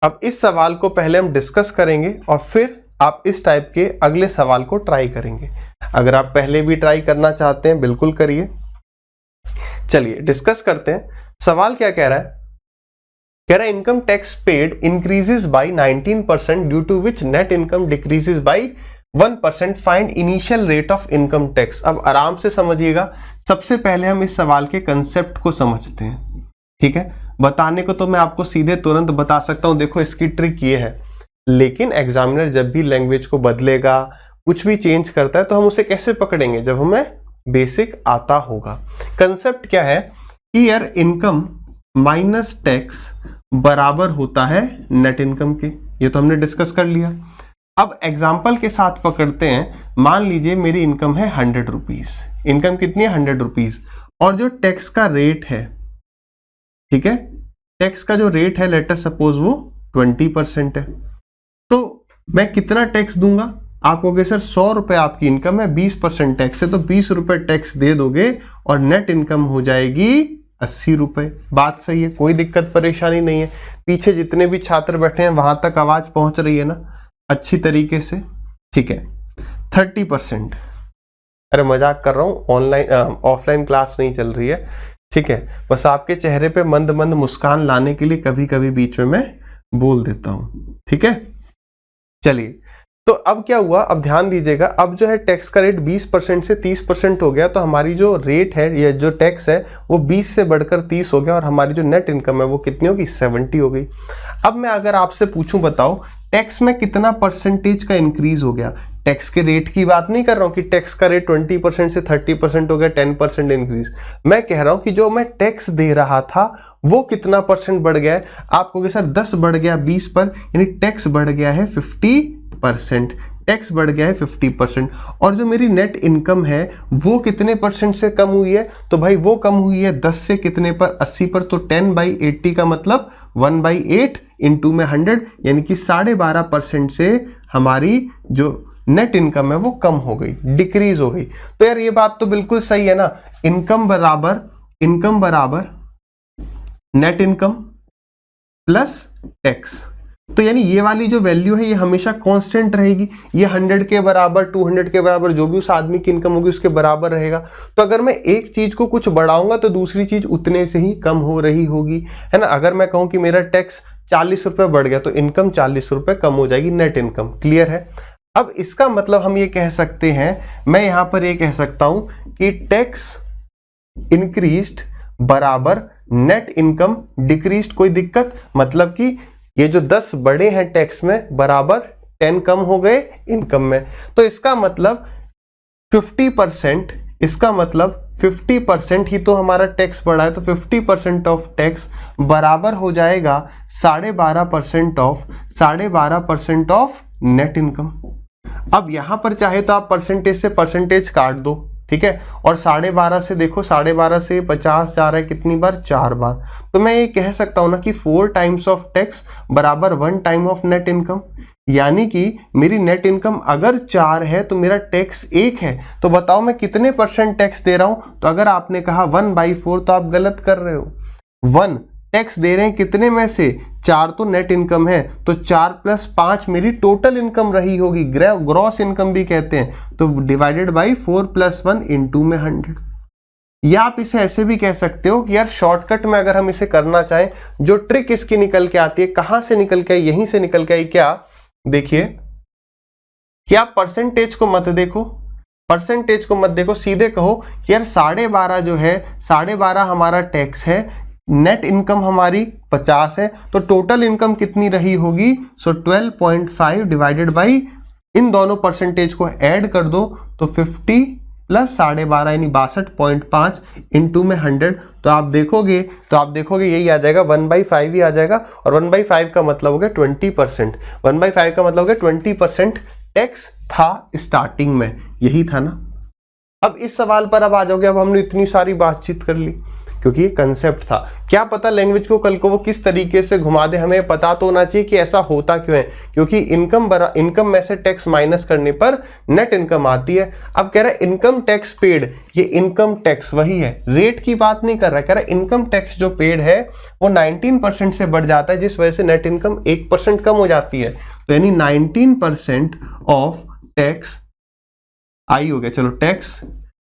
अब इस सवाल को पहले हम डिस्कस करेंगे और फिर आप इस टाइप के अगले सवाल को ट्राई करेंगे। अगर आप पहले भी ट्राई करना चाहते हैं बिल्कुल करिए। चलिए डिस्कस करते हैं। सवाल क्या कह रहा है? कह रहा है income tax paid increases by 19% due to which net income decreases by 1%, find initial rate of income tax. अब आराम से समझिएगा। सबसे पहले हम इस सवाल के कंसेप्ट को समझते हैं, ठीक है। बताने को तो मैं आपको सीधे तुरंत बता सकता हूं, देखो इसकी ट्रिक ये है, लेकिन एग्जामिनर जब भी लैंग्वेज को बदलेगा, कुछ भी चेंज करता है, तो हम उसे कैसे पकड़ेंगे? जब हमें बेसिक आता होगा। कंसेप्ट क्या है कि यार इनकम माइनस टैक्स बराबर होता है नेट इनकम के। ये तो हमने डिस्कस कर लिया। अब एग्जाम्पल के साथ पकड़ते हैं। मान लीजिए मेरी इनकम है 100 रुपीज। इनकम कितनी है? 100 रुपीज। और जो टैक्स का रेट है, ठीक है, टैक्स का जो रेट है लेट अस सपोज वो 20% है, तो मैं कितना टैक्स दूंगा? आप कहोगे सर 100 रुपए आपकी इनकम है, 20% टैक्स है, तो 20 रुपए टैक्स दे दोगे और नेट इनकम हो जाएगी 80 रुपए। बात सही है, कोई दिक्कत परेशानी नहीं है। पीछे जितने भी छात्र बैठे हैं वहां तक आवाज पहुंच रही है ना अच्छी तरीके से? ठीक है। 30%, अरे मजाक कर रहा हूं, ऑनलाइन ऑफलाइन क्लास नहीं चल रही है, ठीक है। बस आपके चेहरे पे मंद मंद मुस्कान लाने के लिए कभी कभी बीच में मैं बोल देता हूं, ठीक है। चलिए, तो अब क्या हुआ? अब ध्यान दीजिएगा। अब जो है टैक्स का रेट 20% से 30% हो गया, तो हमारी जो रेट है या जो टैक्स है वो 20 से बढ़कर 30 हो गया, और हमारी जो नेट इनकम है वो कितनी होगी? 70 हो गई। अब मैं अगर आपसे पूछूं, बताओ टैक्स में कितना परसेंटेज का इंक्रीज हो गया? टैक्स के रेट की बात नहीं कर रहा हूं कि टैक्स का रेट 20% से 30% हो गया, 10% इंक्रीज। मैं कह रहा हूं कि जो मैं टैक्स दे रहा था वो कितना परसेंट बढ़ गया है? आप कहोगे सर 10 बढ़ गया 20 पर, यानी टैक्स बढ़ गया है 50%। टैक्स बढ़ गया है 50%। और जो मेरी नेट इनकम है वो कितने परसेंट से कम हुई है? तो भाई वो कम हुई है 10 से कितने पर? 80 पर। तो 10/80 का मतलब 1/8 इंटू में 100, यानी कि 12.5% से हमारी जो नेट इनकम है वो कम हो गई, डिक्रीज हो गई। तो यार ये बात तो बिल्कुल सही है ना, इनकम बराबर नेट इनकम प्लस टैक्स। तो यानी ये वाली जो वैल्यू है ये हमेशा कांस्टेंट रहेगी। ये 100 के बराबर, 200 के बराबर, जो भी उस आदमी की इनकम होगी उसके बराबर रहेगा। तो अगर मैं एक चीज को कुछ बढ़ाऊंगा तो दूसरी चीज उतने से ही कम हो रही होगी, है ना। अगर मैं कहूं कि मेरा टैक्स 40 रुपए बढ़ गया तो इनकम 40 रुपए कम हो जाएगी, नेट इनकम। क्लियर है? अब इसका मतलब हम ये कह सकते हैं, मैं यहां पर ये कह सकता हूं कि टैक्स इंक्रीज्ड बराबर नेट इनकम डिक्रीज्ड। कोई दिक्कत? मतलब कि ये जो 10 बड़े हैं टैक्स में बराबर 10 कम हो गए इनकम में। तो इसका मतलब 50%, इसका मतलब 50% ही तो हमारा टैक्स बढ़ा है, तो 50% ऑफ टैक्स बराबर हो जाएगा 12.5% ऑफ नेट इनकम। अब यहां पर चाहे तो आप परसेंटेज से परसेंटेज काट दो, ठीक है। और 12.5 से देखो, 12.5 से 50 जा रहा है कितनी बार? 4 बार। तो मैं ये कह सकता हूं ना कि 4 टाइम्स ऑफ टैक्स बराबर 1 टाइम ऑफ नेट इनकम। यानी कि मेरी नेट इनकम अगर 4 है तो मेरा टैक्स 1 है। तो बताओ मैं कितने परसेंट टैक्स दे रहा हूं? तो अगर आपने कहा 1/4 तो आप गलत कर रहे हो। 1 टैक्स दे रहे हैं कितने में से? 4 तो नेट इनकम है, तो 4 + 5 मेरी टोटल इनकम रही होगी, ग्रॉस इनकम भी कहते हैं। तो डिवाइडेड बाई 4 + 1 इंटू में 100। या आप इसे ऐसे भी कह सकते हो कि यार शॉर्टकट में अगर हम इसे करना चाहें, जो ट्रिक इसकी निकल के आती है, कहां से निकल के आई? यहीं से निकल के आई। क्या? देखिए, क्या परसेंटेज को मत देखो, परसेंटेज को मत देखो, सीधे कहो कि यार 12.5 जो है, 12.5 हमारा टैक्स है, नेट इनकम हमारी 50 है, तो टोटल इनकम कितनी रही होगी? सो 12.5 डिवाइडेड बाई इन दोनों परसेंटेज को ऐड कर दो, तो 50 + 12.5 यानी 62.5 इंटू में 100। तो आप देखोगे यही आ जाएगा, 1/5 ही आ जाएगा। और 1/5 का मतलब हो गया 20%। 1/5 का मतलब हो गया 20% टैक्स था स्टार्टिंग में, यही था ना। अब इस सवाल पर अब आ जाओगे। अब हमने इतनी सारी बातचीत कर ली, क्योंकि ये कंसेप्ट था। क्या पता लैंग्वेज को कल को वो किस तरीके से घुमा दे, हमें पता तो होना चाहिए कि ऐसा होता क्यों है, क्योंकि इनकम में से टैक्स माइनस करने पर नेट इनकम आती है। अब कह रहा है इनकम टैक्स पेड, ये इनकम टैक्स वही है, रेट की बात नहीं कर रहा है, कह रहा है इनकम टैक्स जो पेड है वो 19% से बढ़ जाता है, जिस वजह से नेट इनकम 1% कम हो जाती है। तो यानी 19% ऑफ टैक्स आई हो गया, चलो tax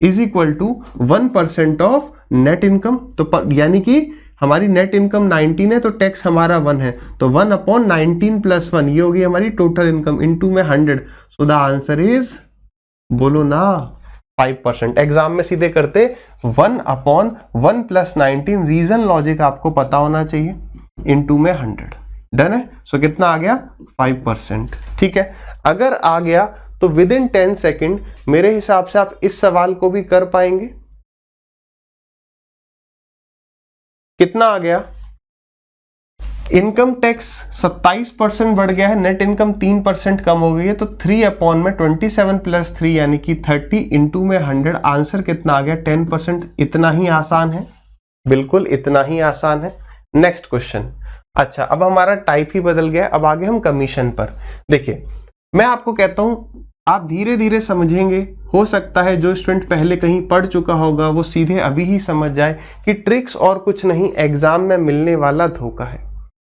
is equal to 1% of net income. तो यानी कि हमारी नेट इनकम 19 है तो टैक्स हमारा 1 है, तो 1/19 + 1 ये होगी हमारी टोटल इनकम इनटू में 100। सो द आंसर इज, बोलो ना, 5%। एग्जाम में सीधे करते 1/1 + 19, रीजन लॉजिक आपको पता होना चाहिए, इनटू में 100। डन है। सो कितना आ गया 5%। ठीक है, अगर आ गया तो विद इन 10 सेकेंड मेरे हिसाब से आप इस सवाल को भी कर पाएंगे। कितना आ गया, इनकम टैक्स 27% बढ़ गया है, नेट इनकम 3% कम हो गई है, तो 3/27 + 3 यानी कि 30 इनटू में 100। आंसर कितना आ गया 10%। इतना ही आसान है, बिल्कुल इतना ही आसान है। Next question. अच्छा, अब हमारा टाइप ही बदल गया, अब आगे हम कमीशन पर। देखिए मैं आपको कहता हूं आप धीरे धीरे समझेंगे, हो सकता है जो स्टूडेंट पहले कहीं पढ़ चुका होगा वो सीधे अभी ही समझ जाए कि ट्रिक्स और कुछ नहीं, एग्जाम में मिलने वाला धोखा है।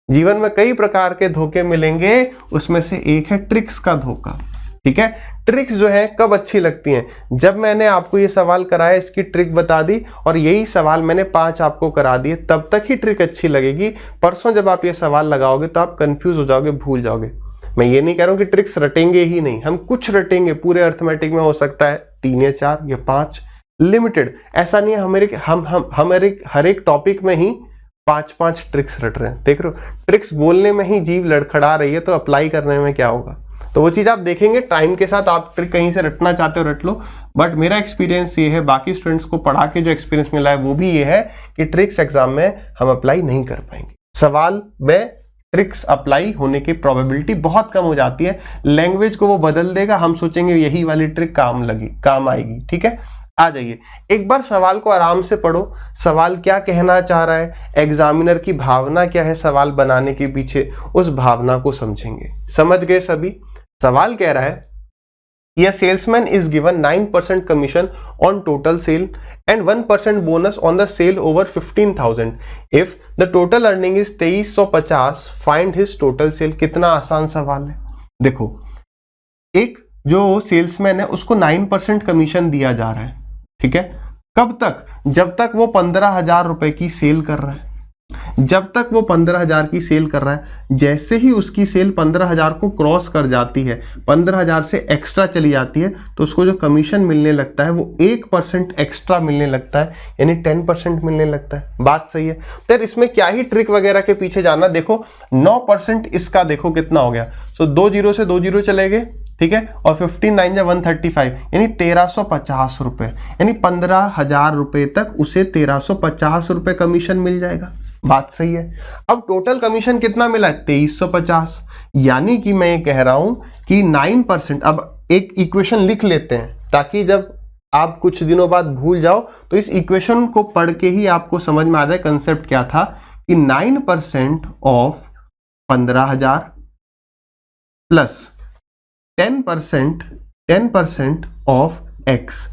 जीवन में कई प्रकार के धोखे मिलेंगे, उसमें से एक है ट्रिक्स का धोखा। ठीक है, ट्रिक्स जो है कब अच्छी लगती हैं, जब मैंने आपको ये सवाल कराया, इसकी ट्रिक बता दी और यही सवाल मैंने 5 आपको करा दिए, तब तक ही ट्रिक अच्छी लगेगी। परसों जब आप ये सवाल लगाओगे तो आप कंफ्यूज हो जाओगे, भूल जाओगे। मैं ये नहीं कह रहा हूं कि ट्रिक्स रटेंगे ही नहीं, हम कुछ रटेंगे, पूरे अर्थमेटिक में हो सकता है 3 या 4 या 5, लिमिटेड। ऐसा नहीं है हम हर एक टॉपिक में ही 5-5 ट्रिक्स रट रहे हैं। देख रहे हो, ट्रिक्स बोलने में ही जीभ लड़खड़ा रही है, तो अप्लाई करने में क्या होगा, तो वो चीज आप देखेंगे टाइम के साथ। आप ट्रिक कहीं से रटना चाहते हो रट लो, बट मेरा एक्सपीरियंस ये है, बाकी स्टूडेंट्स को पढ़ा के जो एक्सपीरियंस मिला है वो भी ये है कि ट्रिक्स एग्जाम में हम अप्लाई नहीं कर पाएंगे। सवाल में ट्रिक्स अप्लाई होने की प्रोबेबिलिटी बहुत कम हो जाती है। लैंग्वेज को वो बदल देगा, हम सोचेंगे यही वाली ट्रिक काम आएगी। ठीक है, आ जाइए एक बार सवाल को आराम से पढ़ो, सवाल क्या कहना चाह रहा है, एग्जामिनर की भावना क्या है सवाल बनाने के पीछे, उस भावना को समझेंगे। समझ गए सभी? सवाल कह रहा है ये salesman is given 9% commission on total sale and 1% bonus on the sale over 15,000 if the total earning is 2350, find his total sale. कितना आसान सवाल है। देखो, एक जो सेल्समैन है उसको 9% कमीशन दिया जा रहा है, ठीक है, कब तक, जब तक वो 15,000 रुपए की सेल कर रहा है। जब तक वो 15,000 की सेल कर रहा है, जैसे ही उसकी सेल 15,000 को क्रॉस कर जाती है, 15,000 से एक्स्ट्रा चली जाती है, तो उसको जो कमीशन मिलने लगता है वो 1% एक्स्ट्रा मिलने लगता है, यानी 10% मिलने लगता है। बात सही है? तो इसमें क्या ही ट्रिक वगैरह के पीछे जाना। देखो 9% इसका देखो कितना हो गया, सो 2 0 से 2 0 चले गए, ठीक है, और 15 9 जा 135, यानी 1350 रुपए, यानी 15,000 रुपए तक उसे 1350 रुपए कमीशन मिल जाएगा। बात सही है? अब टोटल कमीशन कितना मिला है 2350, यानी कि मैं ये कह रहा हूं कि 9%। अब एक इक्वेशन लिख लेते हैं ताकि जब आप कुछ दिनों बाद भूल जाओ तो इस इक्वेशन को पढ़ के ही आपको समझ में आ जाए कंसेप्ट क्या था, कि 9% of 15,000 plus 10% of x।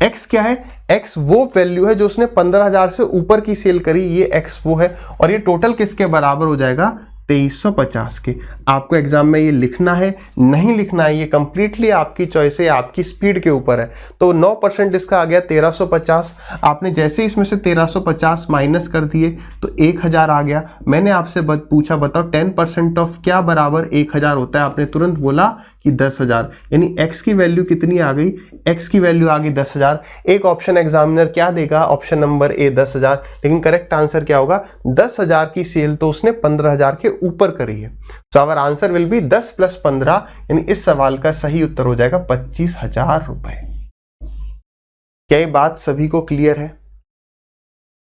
x क्या है? x वो वैल्यू है जो उसने 15,000 से ऊपर की सेल करी, ये x वो है, और ये टोटल किसके बराबर हो जाएगा 2350 के। आपको एग्जाम में ये लिखना है नहीं लिखना है, ये कंप्लीटली आपकी चॉइस है, आपकी स्पीड के ऊपर है। तो 9% इसका आ गया 1350, आपने जैसे इसमें से 1350 माइनस कर दिए तो 1000 आ गया। मैंने आपसे पूछा बताओ 10% ऑफ क्या बराबर 1000 होता है, आपने तुरंत बोला कि 10,000, यानी x की वैल्यू कितनी आ गई, x की वैल्यू आ गई 10,000। एक ऑप्शन एग्जामिनर क्या देगा, ऑप्शन नंबर ए 10,000, लेकिन करेक्ट आंसर क्या होगा, 10,000 की सेल तो उसने 15,000 के ऊपर करी है। तो आवर आंसर विल बी 10 + 15, यानी इस सवाल का सही उत्तर हो जाएगा 25,000 रुपए। क्या ये बात सभी को क्लियर है?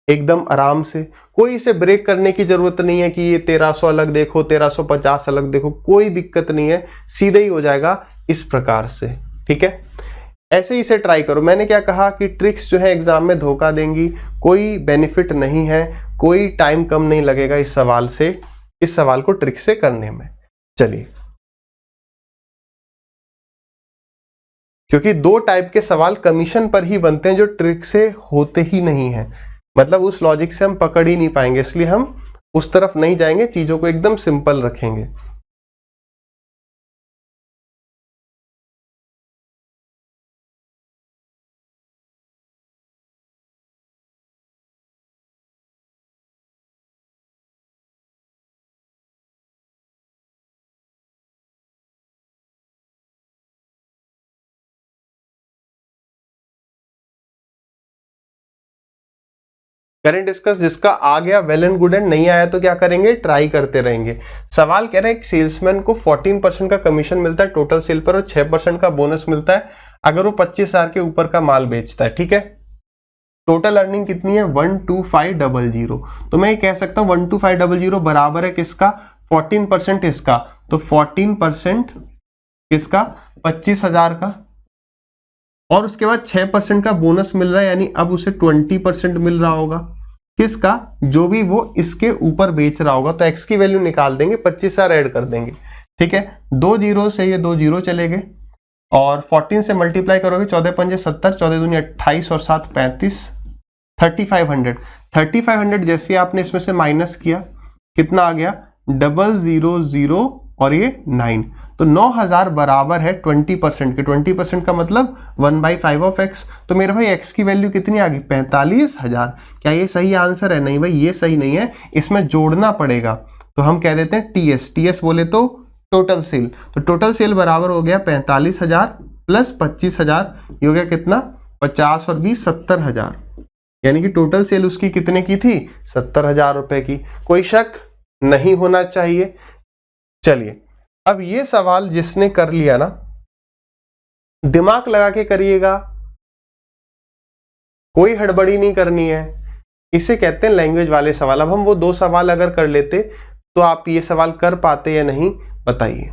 एकदम आराम से, कोई इसे ब्रेक करने की जरूरत नहीं है कि ये 1300 अलग देखो 1350 अलग देखो, कोई दिक्कत नहीं है, सीधे ही हो जाएगा इस प्रकार से। ठीक है, ऐसे ही इसे ट्राई करो। मैंने क्या कहा कि ट्रिक्स जो है एग्जाम में धोखा देंगी, कोई बेनिफिट नहीं है, कोई टाइम कम नहीं लगेगा इस सवाल से, इस सवाल को ट्रिक से करने में। चलिए, क्योंकि दो टाइप के सवाल कमीशन पर ही बनते हैं जो ट्रिक से होते ही नहीं है, मतलब उस लॉजिक से हम पकड़ ही नहीं पाएंगे, इसलिए हम उस तरफ नहीं जाएंगे, चीजों को एकदम सिंपल रखेंगे। करें डिस्कस, जिसका आ गया वेल एंड गुड एंड नहीं आया तो क्या करेंगे, ट्राई करते रहेंगे। सवाल कह रहे हैं एक सेल्समैन को 14% का कमीशन मिलता है टोटल सेल पर और 6% का बोनस मिलता है अगर वो 25,000 के ऊपर का माल बेचता है। ठीक है, टोटल अर्निंग कितनी है 12500। तो मैं ये कह सकता हूं 12500 बराबर है किसका, 14% इसका, तो 14% किसका, 25,000 का, और उसके बाद 6% का बोनस मिल रहा है, यानी अब उसे 20% मिल रहा होगा किसका, जो भी वो इसके ऊपर बेच रहा होगा। तो एक्स की वैल्यू निकाल देंगे, 25,000 ऐड कर देंगे। ठीक है, 2 जीरो से ये 2 जीरो चले गए और 14 से मल्टीप्लाई करोगे, 14 पंजे 70, 14 दूनी 28 और 7 35, 3500 जैसे आपने इसमें से माइनस किया कितना आ गया 000 और ये 9, तो 9000 बराबर है 20% के। 20% का मतलब 1/5 ऑफ x। तो मेरे भाई x की वैल्यू कितनी आ गई 45,000। क्या ये सही आंसर है? नहीं भाई, ये सही नहीं है, इसमें जोड़ना पड़ेगा। तो हम कह देते हैं टीएस बोले तो टोटल सेल। तो टोटल सेल बराबर हो गया 45,000 प्लस 25,000, ये हो गया कितना 50 और 20 70,000, यानी कि टोटल सेल उसकी कितने की थी 70,000 रुपए की। कोई शक नहीं होना चाहिए। चलिए, अब ये सवाल जिसने कर लिया ना, दिमाग लगा के करिएगा, कोई हड़बड़ी नहीं करनी है, इसे कहते हैं लैंग्वेज वाले सवाल। अब हम वो 2 सवाल अगर कर लेते तो आप ये सवाल कर पाते या नहीं, बताइए।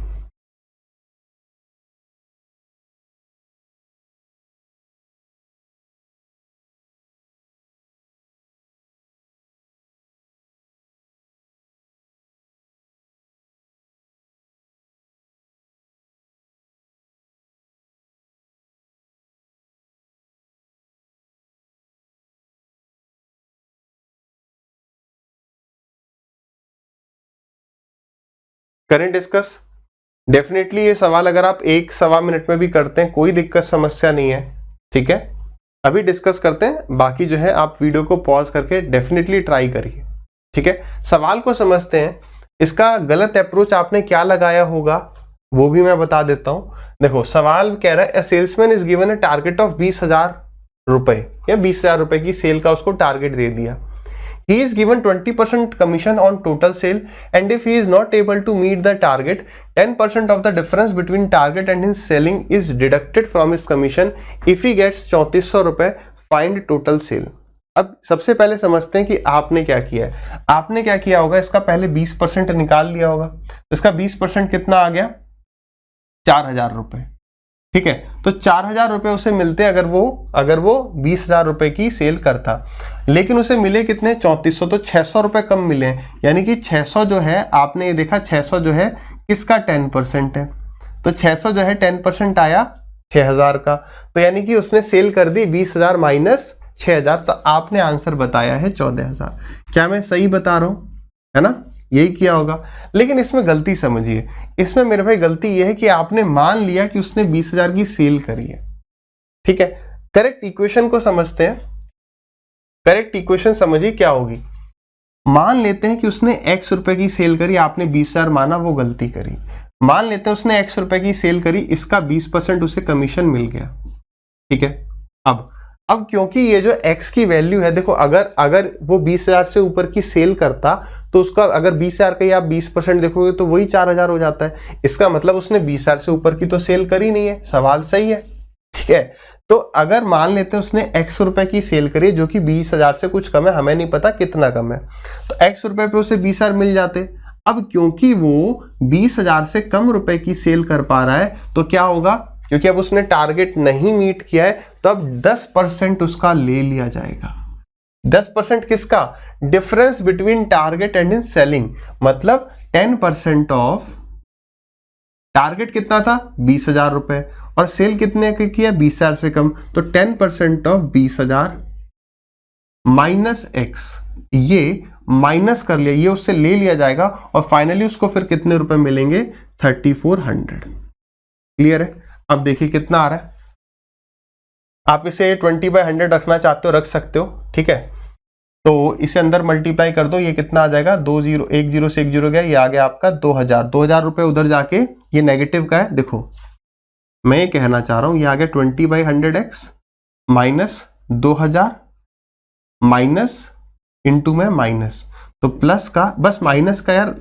करें डिस्कस। डेफिनेटली ये सवाल अगर आप 1-1.25 मिनट में भी करते हैं कोई दिक्कत समस्या नहीं है। ठीक है, अभी डिस्कस करते हैं, बाकी जो है आप वीडियो को पॉज करके डेफिनेटली ट्राई करिए। ठीक है, सवाल को समझते हैं। इसका गलत अप्रोच आपने क्या लगाया होगा वो भी मैं बता देता हूं। देखो, सवाल कह रहा है salesman is given a target of 20,000 रुपए या 20,000 रुपए की सेल का उसको टारगेट दे दिया। He is given 20% commission on total sale, and if he is not able to meet the target, 10% of the difference between target and his selling is deducted from his commission. If he gets 3400 रुपए, find total sale. अब सबसे पहले समझते हैं कि आपने क्या किया है। आपने क्या किया होगा, इसका पहले 20% निकाल लिया होगा। तो इसका 20% कितना आ गया 4,000 रुपए। ठीक है, तो 4,000 रुपए उसे मिलते अगर वो 20,000 रुपए की सेल करता, लेकिन उसे मिले कितने 3400, तो 600 रुपए कम मिले, यानी कि 600 जो है, आपने ये देखा 600 जो है किसका 10% है, तो 600 जो है 10% आया 6,000 का, तो यानी कि उसने सेल कर दी 20,000 माइनस 6,000, तो आपने आंसर बताया है 14,000। क्या मैं सही बता रहा हूं? है ना, यही किया होगा। लेकिन इसमें गलती समझिए, इसमें मेरे भाई गलती यह है कि आपने मान लिया कि उसने 20,000 की सेल करी है। ठीक है, करेक्ट इक्वेशन को समझते हैं। करेक्ट इक्वेशन समझिए क्या होगी। मान लेते हैं कि उसने x रुपए की सेल करी, आपने 20,000 माना, वो गलती करी। मान लेते हैं उसने x रुपए की सेल करी, इसका 20% उसे कमीशन मिल गया। ठीक है, अब क्योंकि ये जो x की वैल्यू है, देखो अगर वो 20,000 से ऊपर की सेल करता तो उसका अगर 20,000 का ही आप 20% देखोगे तो वही 4,000 हो जाता है। इसका मतलब उसने 20,000 से ऊपर की तो सेल करी नहीं है। सवाल सही है। ठीक है, तो अगर मान लेते हैं उसने x रुपए की सेल करी जो कि 20,000 से कुछ कम है, हमें नहीं पता कितना कम है, तो x रुपए पे उसे 20,000 मिल जाते। अब क्योंकि वो 20,000 से कम रुपए की सेल कर पा रहा है तो क्या होगा, क्योंकि अब उसने टारगेट नहीं मीट किया है, तो अब 10% उसका ले लिया जाएगा। 10% किसका? Difference between target and in selling, मतलब 10% ऑफ टारगेट कितना था 20,000 रुपए और सेल कितने का किया 20,000 से कम, तो 10% ऑफ 20,000 माइनस एक्स, ये माइनस कर लिया, ये उससे ले लिया जाएगा और फाइनली उसको फिर कितने रुपए मिलेंगे 3400। क्लियर है? अब देखिए कितना आ रहा है, आप इसे 20/100 रखना चाहते हो रख सकते हो, ठीक है। तो इसे अंदर मल्टीप्लाई कर दो, ये कितना आ जाएगा 20 एक जीरो से एक जीरो गया, ये आ गया आपका 2000 रुपए उधर जाके, ये नेगेटिव का है। देखो मैं ये कहना चाह रहा हूं, ये आ गया 20/100x माइनस 2000 माइनस इंटू में माइनस, तो प्लस का, बस माइनस का यार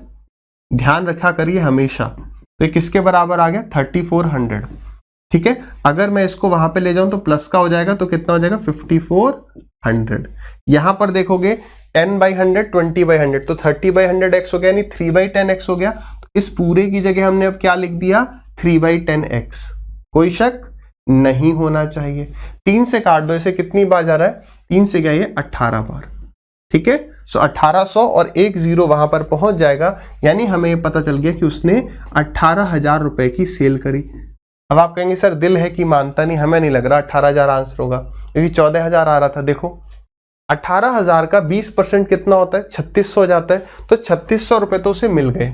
ध्यान रखा करिए हमेशा। तो ये किसके बराबर आ गया 3400, ठीक है। अगर मैं इसको वहां पे ले जाऊं तो प्लस का हो जाएगा, तो कितना हो जाएगा 5400। यहां पर देखोगे 10/100 20/100, तो 30/100x हो गया, यानी 3/10x हो गया। तो इस पूरे की जगह हमने अब क्या लिख दिया 3/10x। कोई शक नहीं होना चाहिए। 3 से काट दो, इसे कितनी बार जा रहा है 3 से गया ये 18 बार, ठीक है। सो 1800 और एक जीरो वहां पर पहुंच जाएगा, यानी हमें ये पता चल गया कि उसने 18,000 रुपए की सेल करी। अब आप कहेंगे सर दिल है कि मानता नहीं, हमें नहीं लग रहा 18,000 आंसर होगा, क्योंकि 14,000 आ रहा था। देखो 18,000 का 20% कितना होता है 3600 हो जाता है, तो 3600 रुपए तो उसे मिल गए।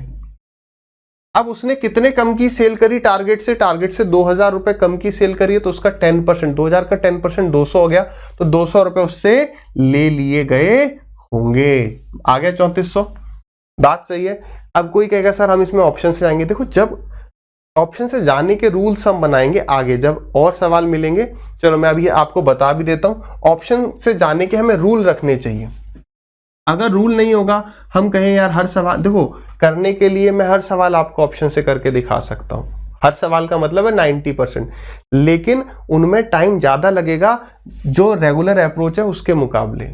अब उसने कितने कम की सेल करी टारगेट से 2000 रुपए कम की सेल करी है, तो उसका 10%, 2000 का 10% 200 हो गया, तो 200 रुपए उससे ले लिए गए होंगे। आ गया 3400, बात सही है। अब कोई कहेगा सर हम इसमें ऑप्शन से जाएंगे, देखो जब ऑप्शन से जाने के रूल्स हम बनाएंगे आगे जब और सवाल मिलेंगे। चलो मैं अभी आपको बता भी देता हूं, ऑप्शन से जाने के हमें रूल रखने चाहिए। अगर रूल नहीं होगा, हम कहें यार हर सवाल, देखो करने के लिए मैं हर सवाल आपको ऑप्शन से करके दिखा सकता हूं, हर सवाल का मतलब है 90%, लेकिन उनमें टाइम ज्यादा लगेगा जो रेगुलर अप्रोच है उसके मुकाबले।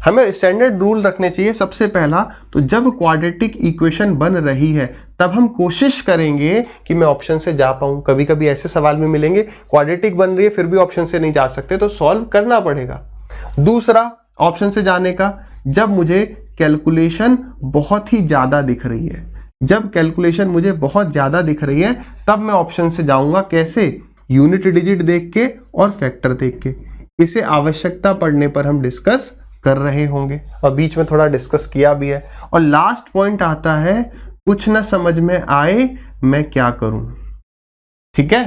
हमें स्टैंडर्ड रूल रखने चाहिए। सबसे पहला तो जब क्वाड्रेटिक इक्वेशन बन रही है तब हम कोशिश करेंगे कि मैं ऑप्शन से जा पाऊं। कभी कभी ऐसे सवाल में मिलेंगे क्वाड्रेटिक बन रही है फिर भी ऑप्शन से नहीं जा सकते, तो सॉल्व करना पड़ेगा। दूसरा ऑप्शन से जाने का, जब मुझे कैलकुलेशन बहुत ही ज्यादा दिख रही है, जब कैलकुलेशन मुझे बहुत ज्यादा दिख रही है तब मैं ऑप्शन से जाऊंगा। कैसे? यूनिट डिजिट देख के और फैक्टर देख के। इसे आवश्यकता पड़ने पर हम डिस्कस कर रहे होंगे और बीच में थोड़ा डिस्कस किया भी है। और लास्ट पॉइंट आता है कुछ ना समझ में आए मैं क्या करूं। ठीक है,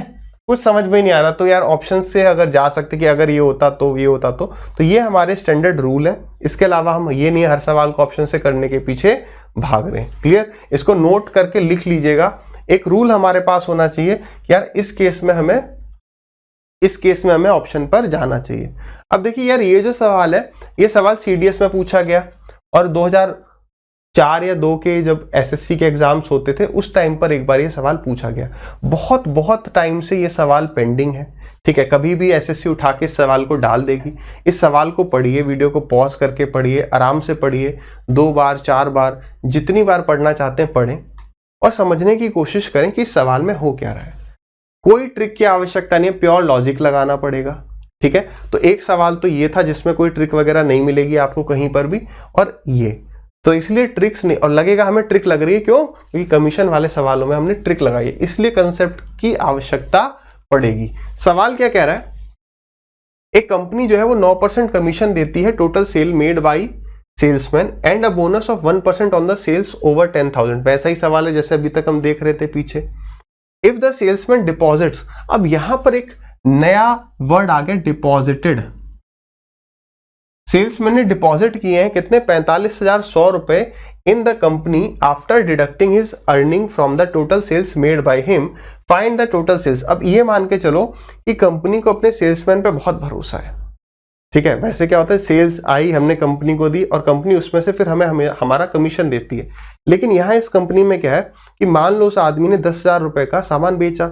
कुछ समझ में नहीं आ रहा तो यार ऑप्शन से अगर जा सकते कि अगर ये होता तो ये होता तो ये हमारे स्टैंडर्ड रूल है। इसके अलावा हम ये नहीं हर सवाल को ऑप्शन से करने के पीछे भाग रहे हैं। क्लियर? इसको नोट करके लिख लीजिएगा। एक रूल हमारे पास होना चाहिए कि यार इस केस में हमें ऑप्शन पर जाना चाहिए। अब देखिए यार ये जो सवाल है ये सवाल सीडीएस में पूछा गया और 2004 या 2 के जब एसएससी के एग्जाम्स होते थे उस टाइम पर एक बार ये सवाल पूछा गया। बहुत टाइम से ये सवाल पेंडिंग है। ठीक है, कभी भी एसएससी उठा के इस सवाल को डाल देगी। इस सवाल को पढ़िए, वीडियो को पॉज करके पढ़िए, आराम से पढ़िए, 2 बार 4 बार जितनी बार पढ़ना चाहते हैं पढ़ें और समझने की कोशिश करें कि इस सवाल में हो क्या रहा है। कोई ट्रिक की आवश्यकता नहीं है, प्योर लॉजिक लगाना पड़ेगा। ठीक है, तो एक सवाल तो ये था जिसमें कोई ट्रिक वगैरह नहीं मिलेगी आपको कहीं पर भी, और ये तो इसलिए ट्रिक्स नहीं, और लगेगा हमें ट्रिक लग रही है क्यों? क्योंकि कमीशन वाले सवालों में हमने ट्रिक लगाई है, इसलिए कंसेप्ट की आवश्यकता पड़ेगी। सवाल क्या कह रहा है? एक कंपनी जो है वो 9% कमीशन देती है total sale made by salesman and a bonus of 1% on the sales over 10,000। वैसा ही सवाल है जैसे अभी तक हम देख रहे थे पीछे। इफ द सेल्समैन डिपॉजिट्स, अब यहां पर एक नया वर्ड आ गया डिपॉजिटेड। सेल्समैन ने डिपॉजिट किए हैं कितने 45,100 रुपए in the company after deducting his earning from the total sales made by him, find the total sales. अब ये मान के चलो कि कंपनी को अपने सेल्समैन पे बहुत भरोसा है। ठीक है, वैसे क्या होता है सेल्स आई हमने कंपनी को दी और कंपनी उसमें से फिर हमें हमारा कमीशन देती है। लेकिन यहां इस कंपनी में क्या है कि मान लो उस आदमी ने 10,000 रुपए का सामान बेचा,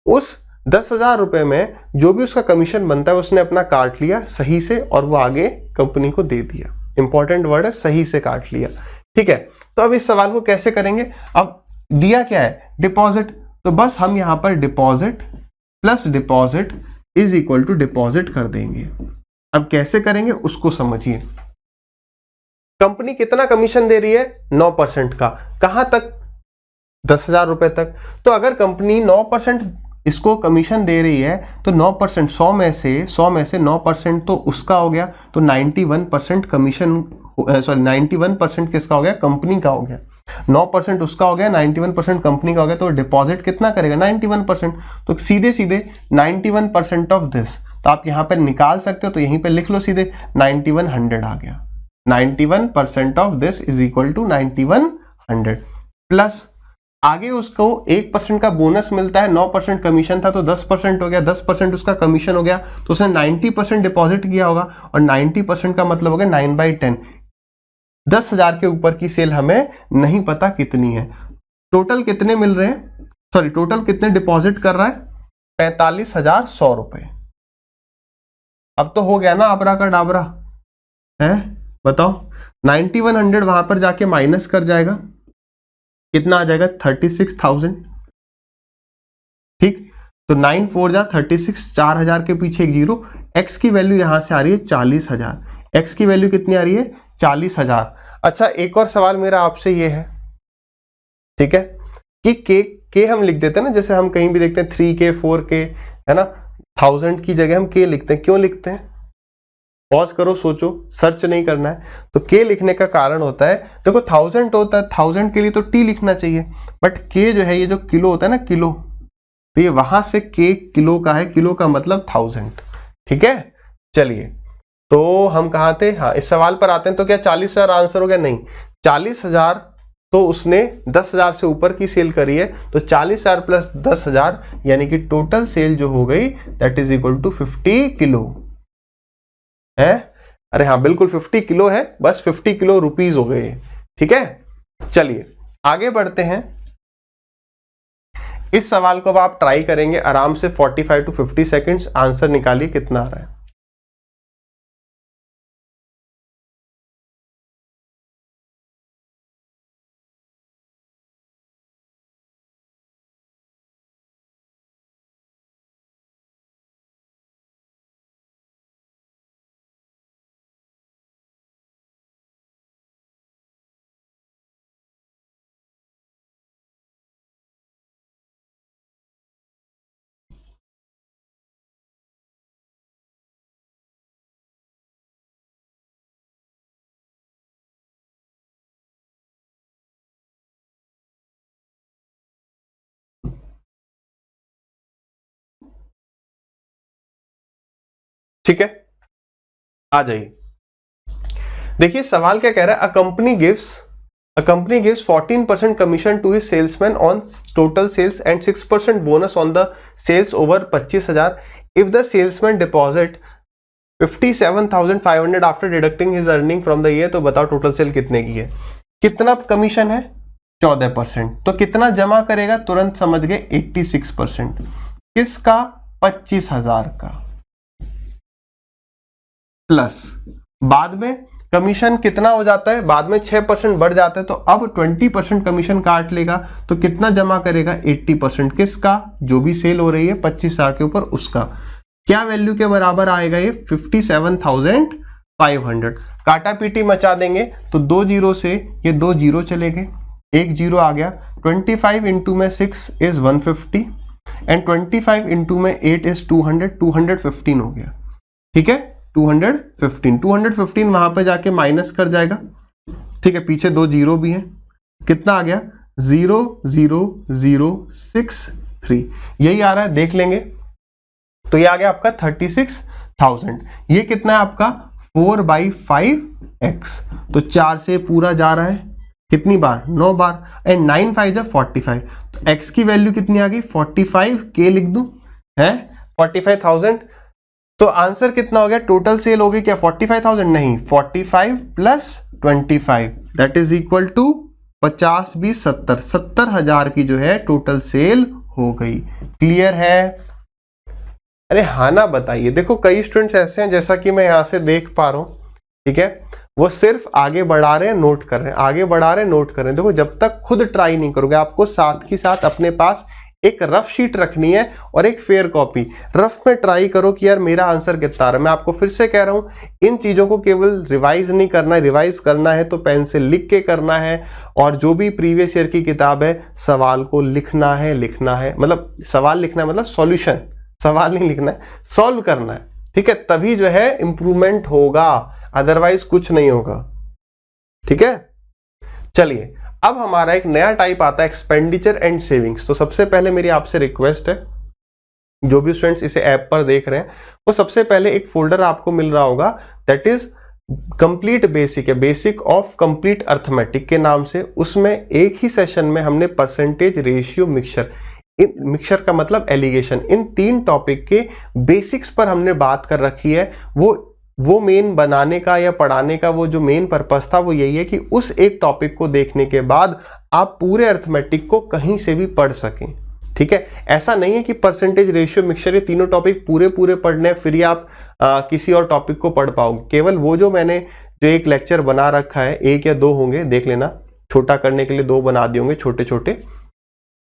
उस 10,000 रुपए में जो भी उसका कमीशन बनता है उसने अपना काट लिया सही से और वो आगे कंपनी को दे दिया। इंपॉर्टेंट वर्ड है सही से काट लिया। ठीक है, तो अब इस सवाल को कैसे करेंगे? अब दिया क्या है डिपॉजिट, तो बस हम यहां पर deposit plus deposit is equal to deposit कर देंगे। अब कैसे करेंगे उसको समझिए। कंपनी कितना कमीशन दे रही है? 9% का। कहां तक? 10,000 रुपए तक। तो अगर कंपनी 9% इसको कमीशन दे रही है तो 9%, 100 में से 9% तो उसका हो गया, तो 91% कमीशन, सॉरी 91% किसका हो गया? कंपनी का हो गया। 9% उसका हो गया, 91% कंपनी का हो गया, तो डिपॉजिट कितना करेगा? 91%। तो सीधे सीधे 91% ऑफ दिस, तो आप यहां पर निकाल सकते हो, तो यहीं पे लिख लो सीधे 9100 आ गया। 91% of this is equal to 9100 plus आगे उसको 1% का बोनस मिलता है। 9% कमीशन था तो 10% हो गया, 10% उसका कमीशन हो गया, तो उसने 90% डिपॉजिट किया होगा, और 90% का मतलब हो गया 9/10। 10,000 के ऊपर की सेल हमें नहीं पता कितनी है। टोटल कितने मिल रहे हैं, सॉरी टोटल कितने डिपॉजिट कर रहा है? 45,100 रुपए। अब तो हो गया ना आबरा का डाबरा है, बताओ। 9100 वहां पर जाके माइनस कर जाएगा, कितना आ जाएगा? 36,000। ठीक, तो 9 4 जा 36, 4000 के पीछे एक जीरो। एक्स की वैल्यू यहां से आ रही है 40,000। एक्स की वैल्यू कितनी आ रही है? 40,000। अच्छा, एक और सवाल मेरा आपसे ये है, ठीक है, कि के हम लिख देते हैं ना, जैसे हम कहीं भी देखते हैं 3K 4K है ना, 1000 की जगह हम के लिखते हैं। क्यों लिखते हैं? पॉज करो, सोचो, सर्च नहीं करना है। तो के लिखने का कारण होता है, देखो 1000 होता है, 1000 के लिए तो टी लिखना चाहिए, बट के जो है, ये जो किलो होता है ना, किलो, तो ये वहां से के किलो का है, किलो का मतलब 1000। ठीक है, चलिए, तो हम कहाँ थे? हाँ, इस सवाल पर आते हैं। तो क्या 40,000 आंसर हो गया? नहीं, 40,000 तो उसने 10,000 से ऊपर की सेल करी है, तो 40,000 प्लस 10,000 यानी कि टोटल सेल जो हो गई that is equal to 50 kilo है। अरे हाँ, बिल्कुल 50 किलो है, बस 50 किलो रुपीज हो गए। ठीक है, चलिए आगे बढ़ते हैं। इस सवाल को अब आप ट्राई करेंगे आराम से 45 to 50 सेकेंड्स। आंसर निकालिए कितना आ रहा है। ठीक है, आ जाइए। देखिए सवाल क्या कह रहा है, a company gives 14% commission to his salesman on total sales and 6% bonus on the sales over 25,000 if the salesman deposit 57,500 after deducting his earning from the year। तो बताओ टोटल सेल कितने की है? कितना कमीशन है? 14%। तो कितना जमा करेगा? तुरंत समझ गए, 86%। किसका? 25,000 का। प्लस बाद में कमीशन कितना हो जाता है? बाद में 6% बढ़ जाता है, तो अब 20% कमीशन काट लेगा, तो कितना जमा करेगा? 80%। किसका? जो भी सेल हो रही है 25,000 के ऊपर, उसका। क्या वैल्यू के बराबर आएगा ये? 57,500। काटा पीटी मचा देंगे, तो 2 जीरो से ये 2 जीरो चले गए, 1 जीरो आ गया। 25 इंटू में 6 इज 150 एंड 25 इंटू में 8 इज 200, 215 हो गया। ठीक है, 215 वहां पे जाके माइनस कर जाएगा। ठीक है, पीछे 2 जीरो भी है, कितना आ गया? 00063। यही आ रहा है, देख लेंगे। तो ये आ गया आपका 36,000। ये कितना है आपका? 4/5x। तो 4 से पूरा जा रहा है कितनी बार? 9 बार। एंड 9 5 जा 45। तो x की वैल्यू कितनी आ गई? 45k लिख दूं, है 45,000। तो आंसर कितना हो गया? टोटल सेल हो गई क्या 45,000? नहीं, 45 plus 25 that is equal to 50 20 70, 70,000 की जो है टोटल सेल हो गई। क्लियर है? अरे हाँ ना, बताइए। देखो कई स्टूडेंट्स ऐसे हैं, जैसा कि मैं यहां से देख पा रहा हूं, ठीक है, वो सिर्फ आगे बढ़ा रहे हैं, नोट कर रहे हैं, आगे बढ़ा रहे हैं, नोट कर रहे हैं। देखो जब तक खुद ट्राई नहीं करोगे, आपको साथ ही साथ अपने पास एक रफ शीट रखनी है और एक फेयर कॉपी। रफ में ट्राई करो कि यार मेरा आंसर कितना आ रहा है। मैं आपको फिर से कह रहा हूं, इन चीजों को केवल रिवाइज नहीं करना है, रिवाइज करना है तो पेन से लिख के करना है, और जो भी प्रीवियस ईयर की किताब है सवाल को लिखना है मतलब सवाल लिखना है मतलब सॉल्यूशन, सवाल नहीं लिखना है, सॉल्व करना है, ठीक है, तभी जो है इंप्रूवमेंट होगा, अदरवाइज कुछ नहीं होगा, ठीक है। चलिए अब हमारा एक नया टाइप आता है एक्सपेंडिचर एंड सेविंग्स। तो सबसे पहले मेरी आपसे रिक्वेस्ट है, जो भी स्टूडेंट्स इसे ऐप पर देख रहे हैं, वो सबसे पहले एक फोल्डर आपको मिल रहा होगा, दैट इज कंप्लीट बेसिक है, बेसिक ऑफ कंप्लीट अर्थमेटिक के नाम से। उसमें एक ही सेशन में हमने परसेंटेज, रेशियो, मिक्सचर का मतलब एलिगेशन, इन 3 टॉपिक के बेसिक्स पर हमने बात कर रखी है। वो मेन बनाने का या पढ़ाने का वो जो मेन पर्पस था वो यही है कि उस एक टॉपिक को देखने के बाद आप पूरे अर्थमेटिक को कहीं से भी पढ़ सकें, ठीक है। ऐसा नहीं है कि परसेंटेज, रेशियो, मिक्सचर ये तीनों टॉपिक पूरे पढ़ने हैं फिर ही आप किसी और टॉपिक को पढ़ पाओगे। केवल वो जो मैंने जो एक लेक्चर बना रखा है, 1 या 2 होंगे, देख लेना, छोटा करने के लिए 2 बना दिए होंगे छोटे छोटे,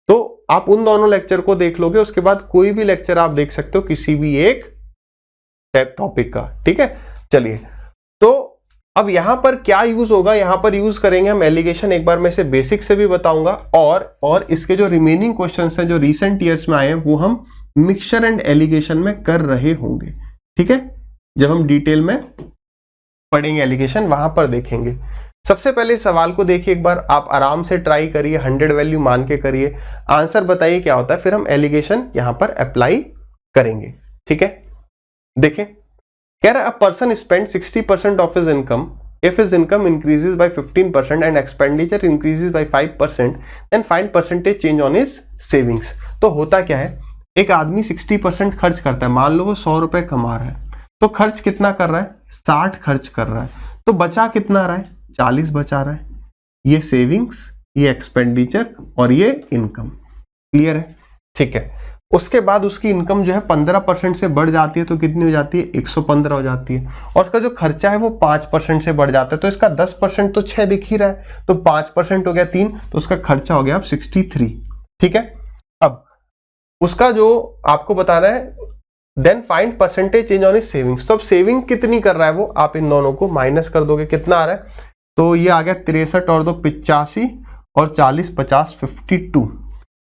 तो आप उन दोनों लेक्चर को देख लोगे। उसके बाद कोई भी लेक्चर आप देख सकते हो किसी भी एक टॉपिक का, ठीक है। चलिए, तो अब यहां पर क्या यूज होगा, यहां पर यूज करेंगे हम एलिगेशन। एक बार मैं इसे बेसिक से भी बताऊंगा, और इसके जो रिमेनिंग क्वेश्चंस हैं जो रिसेंट ईयर्स में आए हैं वो हम मिक्सचर एंड एलिगेशन में कर रहे होंगे, ठीक है। जब हम डिटेल में पढ़ेंगे एलिगेशन वहां पर देखेंगे। सबसे पहले सवाल को देखिए एक बार, आप आराम से ट्राई करिए, 100 वैल्यू मान के करिए, आंसर बताइए क्या होता है, फिर हम एलिगेशन यहां पर अप्लाई करेंगे, ठीक है। देखें, कह रहा है a person spend 60% of his income if his income increases by 15% and expenditure increases by 5%, then find percentage change on his savings. तो होता क्या है, एक आदमी 60% खर्च करता है, मान लो वो 100 रुपए कमा रहा है, तो खर्च कितना कर रहा है, 60 खर्च कर रहा है, तो बचा कितना रहा है, 40 बचा रहा है। ये सेविंग्स, ये एक्सपेंडिचर और ये इनकम, क्लियर है, ठीक है। उसके बाद उसकी इनकम जो है 15% से बढ़ जाती है, तो कितनी हो जाती है, 115 हो जाती है, और उसका जो खर्चा है वो 5% से बढ़ जाता है, तो इसका 10% तो 6 दिख ही रहा है, तो 5% हो गया 3, तो उसका खर्चा हो गया अब 63, ठीक है। अब उसका जो आपको बताना है, then find percentage change on his savings. तो अब सेविंग कितनी कर रहा है वो, आप इन दोनों को माइनस कर दोगे, कितना आ रहा है, तो ये आ गया 63 और 2 85 और 40 50 52,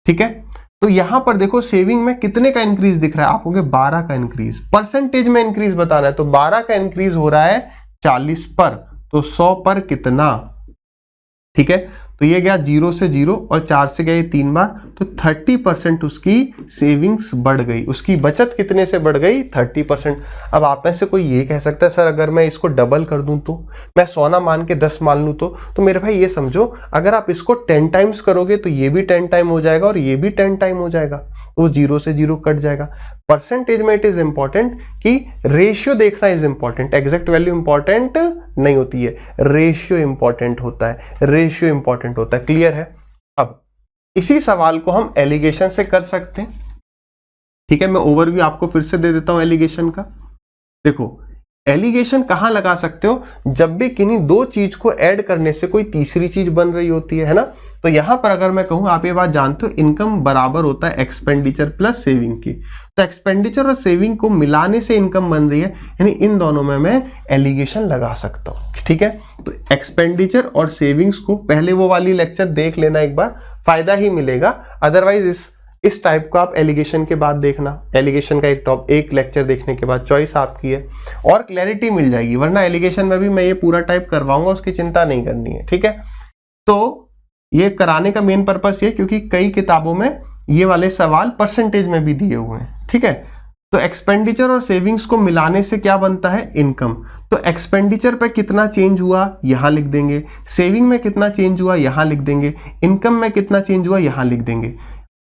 ठीक है। तो यहां पर देखो सेविंग में कितने का इंक्रीज दिख रहा है, आप होगे 12 का इंक्रीज, परसेंटेज में इंक्रीज बताना है, तो 12 का इंक्रीज हो रहा है 40 पर, तो 100 पर कितना, ठीक है। तो ये गया 0 से 0 और 4 से गया 3 बार, तो 30% उसकी सेविंग्स बढ़ गई, उसकी बचत कितने से बढ़ गई, 30%। अब आप में से कोई ये कह सकता है सर अगर मैं इसको डबल कर दूं तो, मैं 100 ना मान के 10 मान लूं तो मेरे भाई ये समझो, अगर आप इसको 10 टाइम्स करोगे तो ये भी 10 टाइम हो जाएगा और ये भी 10 टाइम हो जाएगा, तो 0 से 0 कट जाएगा। परसेंटेज में इट इज इंपॉर्टेंट कि रेशियो देखना is important, exact value important नहीं होती है, रेशियो इंपॉर्टेंट होता है, रेशियो इंपॉर्टेंट होता है, क्लियर है। अब इसी सवाल को हम एलिगेशन से कर सकते हैं, ठीक है। मैं ओवरव्यू आपको फिर से दे देता हूं एलिगेशन का। देखो एलिगेशन कहां लगा सकते हो, जब भी किन्हीं 2 चीज को ऐड करने से कोई तीसरी चीज बन रही होती है ना। तो यहां पर अगर मैं कहूं, आप ये बात जानते हो, इनकम बराबर होता है एक्सपेंडिचर प्लस सेविंग की, तो एक्सपेंडिचर और सेविंग को मिलाने से इनकम बन रही है, यानी इन दोनों में मैं एलिगेशन लगा सकता हूं, ठीक है। तो एक्सपेंडिचर और सेविंग्स को पहले वो वाली लेक्चर देख लेना एक बार, फायदा ही मिलेगा, अदरवाइज इस टाइप को आप एलिगेशन के बाद देखना, एलिगेशन का एक लेक्चर देखने के बाद चॉइस आपकी है और क्लैरिटी मिल जाएगी, वरना एलिगेशन में भी मैं ये पूरा टाइप करवाऊंगा, उसकी चिंता नहीं करनी है, ठीक है। तो ये कराने का मेन पर्पस ये, क्योंकि कई किताबों में ये वाले सवाल परसेंटेज में भी दिए हुए हैं, ठीक है। तो एक्सपेंडिचर और सेविंग्स को मिलाने से क्या बनता है, इनकम। तो एक्सपेंडिचर पे कितना चेंज हुआ यहां लिख देंगे, सेविंग में कितना चेंज हुआ यहां लिख देंगे, इनकम में कितना चेंज हुआ यहां लिख देंगे,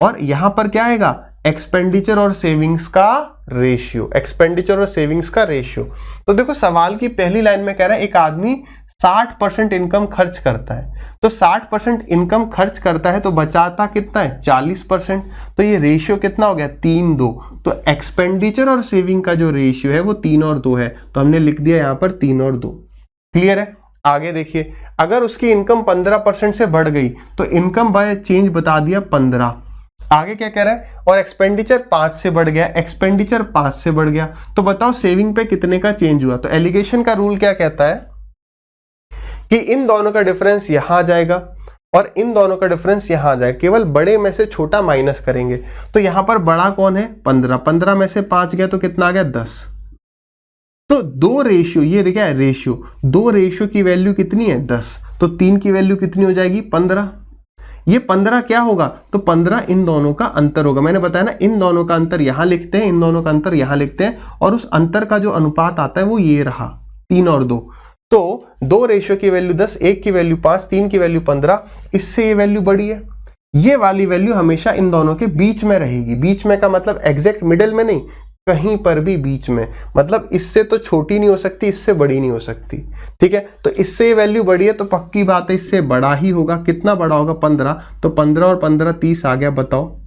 और यहां पर क्या आएगा, एक्सपेंडिचर और सेविंग्स का रेशियो, एक्सपेंडिचर और सेविंग्स का रेशियो। तो देखो सवाल की पहली लाइन में कह रहा है एक आदमी 60% इनकम खर्च करता है, तो 60% इनकम खर्च करता है तो बचाता कितना है, 40%, तो ये रेशियो कितना हो गया, 3:2। तो एक्सपेंडिचर और सेविंग का जो रेशियो है वो 3 और 2 है, तो हमने लिख दिया यहां पर 3 और 2, क्लियर है। आगे देखिए, अगर उसकी इनकम 15% से बढ़ गई तो इनकम बाय चेंज बता दिया 15, आगे क्या कह रहा है, और एक्सपेंडिचर 5 से बढ़ गया, एक्सपेंडिचर 5 से बढ़ गया, तो बताओ सेविंग पे कितने का चेंज हुआ। तो एलिगेशन का रूल क्या कहता है कि इन दोनों का डिफरेंस यहां आ जाएगा और इन दोनों का डिफरेंस यहां आ जाएगा, केवल बड़े में से छोटा माइनस करेंगे। तो यहां पर बड़ा कौन है, 15, 15 में से 5 गया तो कितना आ गया, 10। तो 2 रेशियो, ये क्या है रेशियो, 2 रेशियो की वैल्यू कितनी है 10, तो 3 की वैल्यू कितनी हो जाएगी 15। ये 15 क्या होगा, तो 15 इन दोनों का अंतर होगा। मैंने बताया ना, इन दोनों का अंतर यहां लिखते हैं, इन दोनों का अंतर यहां लिखते हैं, और उस अंतर का जो अनुपात आता है वो ये रहा 3 और 2। तो 2 रेशियो की वैल्यू 10, 1 की वैल्यू 5, 3 की वैल्यू 15, इससे ये वैल्यू बड़ी है। ये वाली वैल्यू हमेशा इन दोनों के बीच में रहेगी। बीच में का मतलब एग्जैक्ट मिडिल में नहीं, कहीं पर भी बीच में, मतलब इससे तो छोटी नहीं हो सकती, इससे बड़ी नहीं हो सकती। ठीक है, तो इससे वैल्यू बड़ी है तो पक्की बात है इससे बड़ा ही होगा। कितना बड़ा होगा, 15, तो 15 और 15 30 आ गया। बताओ,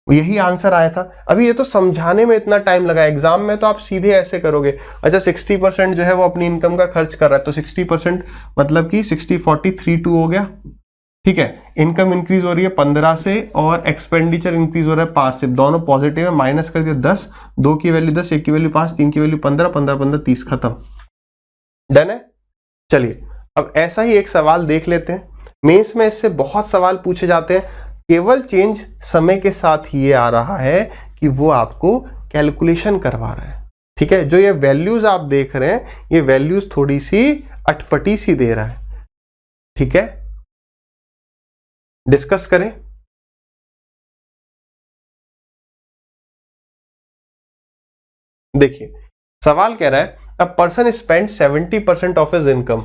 यही आंसर आया था। अभी ये तो समझाने में इतना टाइम लगा, एग्जाम में तो आप सीधे ऐसे करोगे। अच्छा 60% जो है वो अपनी इनकम का खर्च कर रहा है, तो 60% मतलब कि 60 40 3 2 हो गया। ठीक है, इनकम इंक्रीज हो रही है 15 से और एक्सपेंडिचर इंक्रीज हो रहा है 5 से, दोनों पॉजिटिव है, माइनस कर दिया 10, 2 की वैल्यू 10, 1 की वैल्यू 5, 3 की वैल्यू 15, 15 15 30, खत्म। डन है। चलिए अब ऐसा ही एक सवाल देख लेते हैं। मेंस में इससे बहुत सवाल पूछे जाते हैं, केवल चेंज समय के साथ ये आ रहा है कि वो आपको कैलकुलेशन करवा रहा है। ठीक है, जो ये वैल्यूज आप देख रहे हैं, ये वैल्यूज थोड़ी सी अटपटी सी दे रहा है। ठीक है, डिस्कस करें। देखिए सवाल कह रहा है a person spend 70% of his income.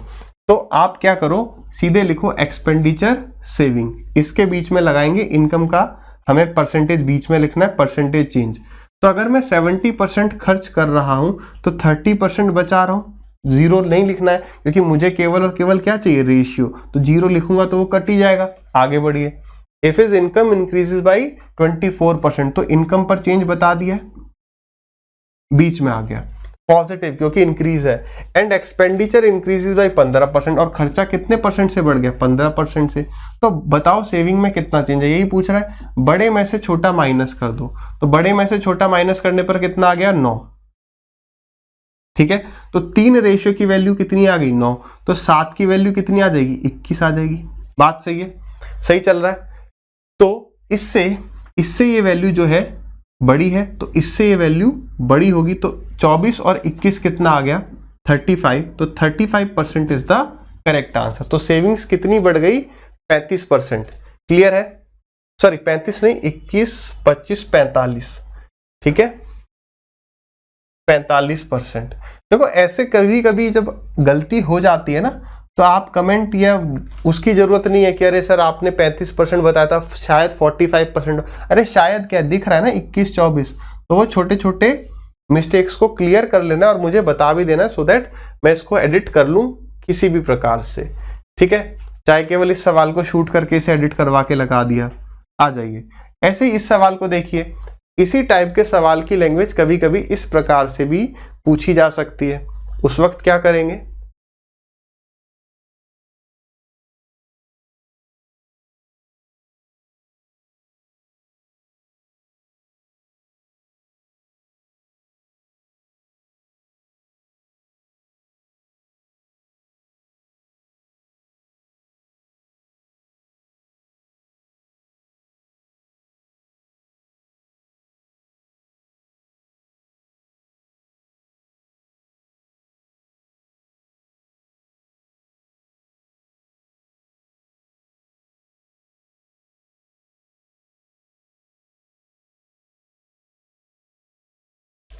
तो आप क्या करो, सीधे लिखो एक्सपेंडिचर सेविंग, इसके बीच में लगाएंगे इनकम का, हमें परसेंटेज बीच में लिखना है, परसेंटेज चेंज। तो अगर मैं 70% खर्च कर रहा हूं तो 30% बचा रहा हूं। जीरो नहीं लिखना है क्योंकि मुझे केवल और केवल क्या चाहिए, रेशियो। तो जीरो लिखूंगा तो वो कट ही जाएगा। आगे बढ़िए, if his income increases by 24%, तो इनकम पर चेंज बता दिया, बीच में आ गया पॉजिटिव क्योंकि इंक्रीज है। एंड एक्सपेंडिचर इंक्रीजेस बाई 15%, और खर्चा कितने परसेंट से बढ़ गया, 15% से। तो बताओ सेविंग में कितना चेंज है, यही पूछ रहा है। बड़े में से छोटा माइनस कर दो, तो बड़े में से छोटा माइनस करने पर कितना आ गया, 9। ठीक है, तो 3 रेशियो की वैल्यू कितनी आ गई, 9, तो 7 की वैल्यू कितनी आ जाएगी, 21 आ जाएगी। बात सही है, सही चल रहा है। तो इससे ये वैल्यू जो है बड़ी है, तो इससे ये वैल्यू बड़ी होगी। तो 24 और 21 कितना आ गया, 35, तो 35% इज द करेक्ट आंसर। तो सेविंग्स कितनी बढ़ गई, 35%। क्लियर है, सॉरी 35 नहीं, 21 25 45, ठीक है 45%। देखो ऐसे कभी कभी जब गलती हो जाती है ना, तो आप कमेंट या उसकी जरूरत नहीं है कि अरे सर आपने 35% बताया था, शायद 45%। अरे शायद क्या दिख रहा है ना 21 24, तो वो छोटे छोटे मिस्टेक्स को क्लियर कर लेना और मुझे बता भी देना, सो दैट मैं इसको एडिट कर लूं किसी भी प्रकार से। ठीक है, चाहे केवल इस सवाल को शूट करके इसे एडिट करवा के लगा दिया। आ जाइए, ऐसे ही इस सवाल को देखिए। इसी टाइप के सवाल की लैंग्वेज कभी कभी इस प्रकार से भी पूछी जा सकती है। उस वक्त क्या करेंगे,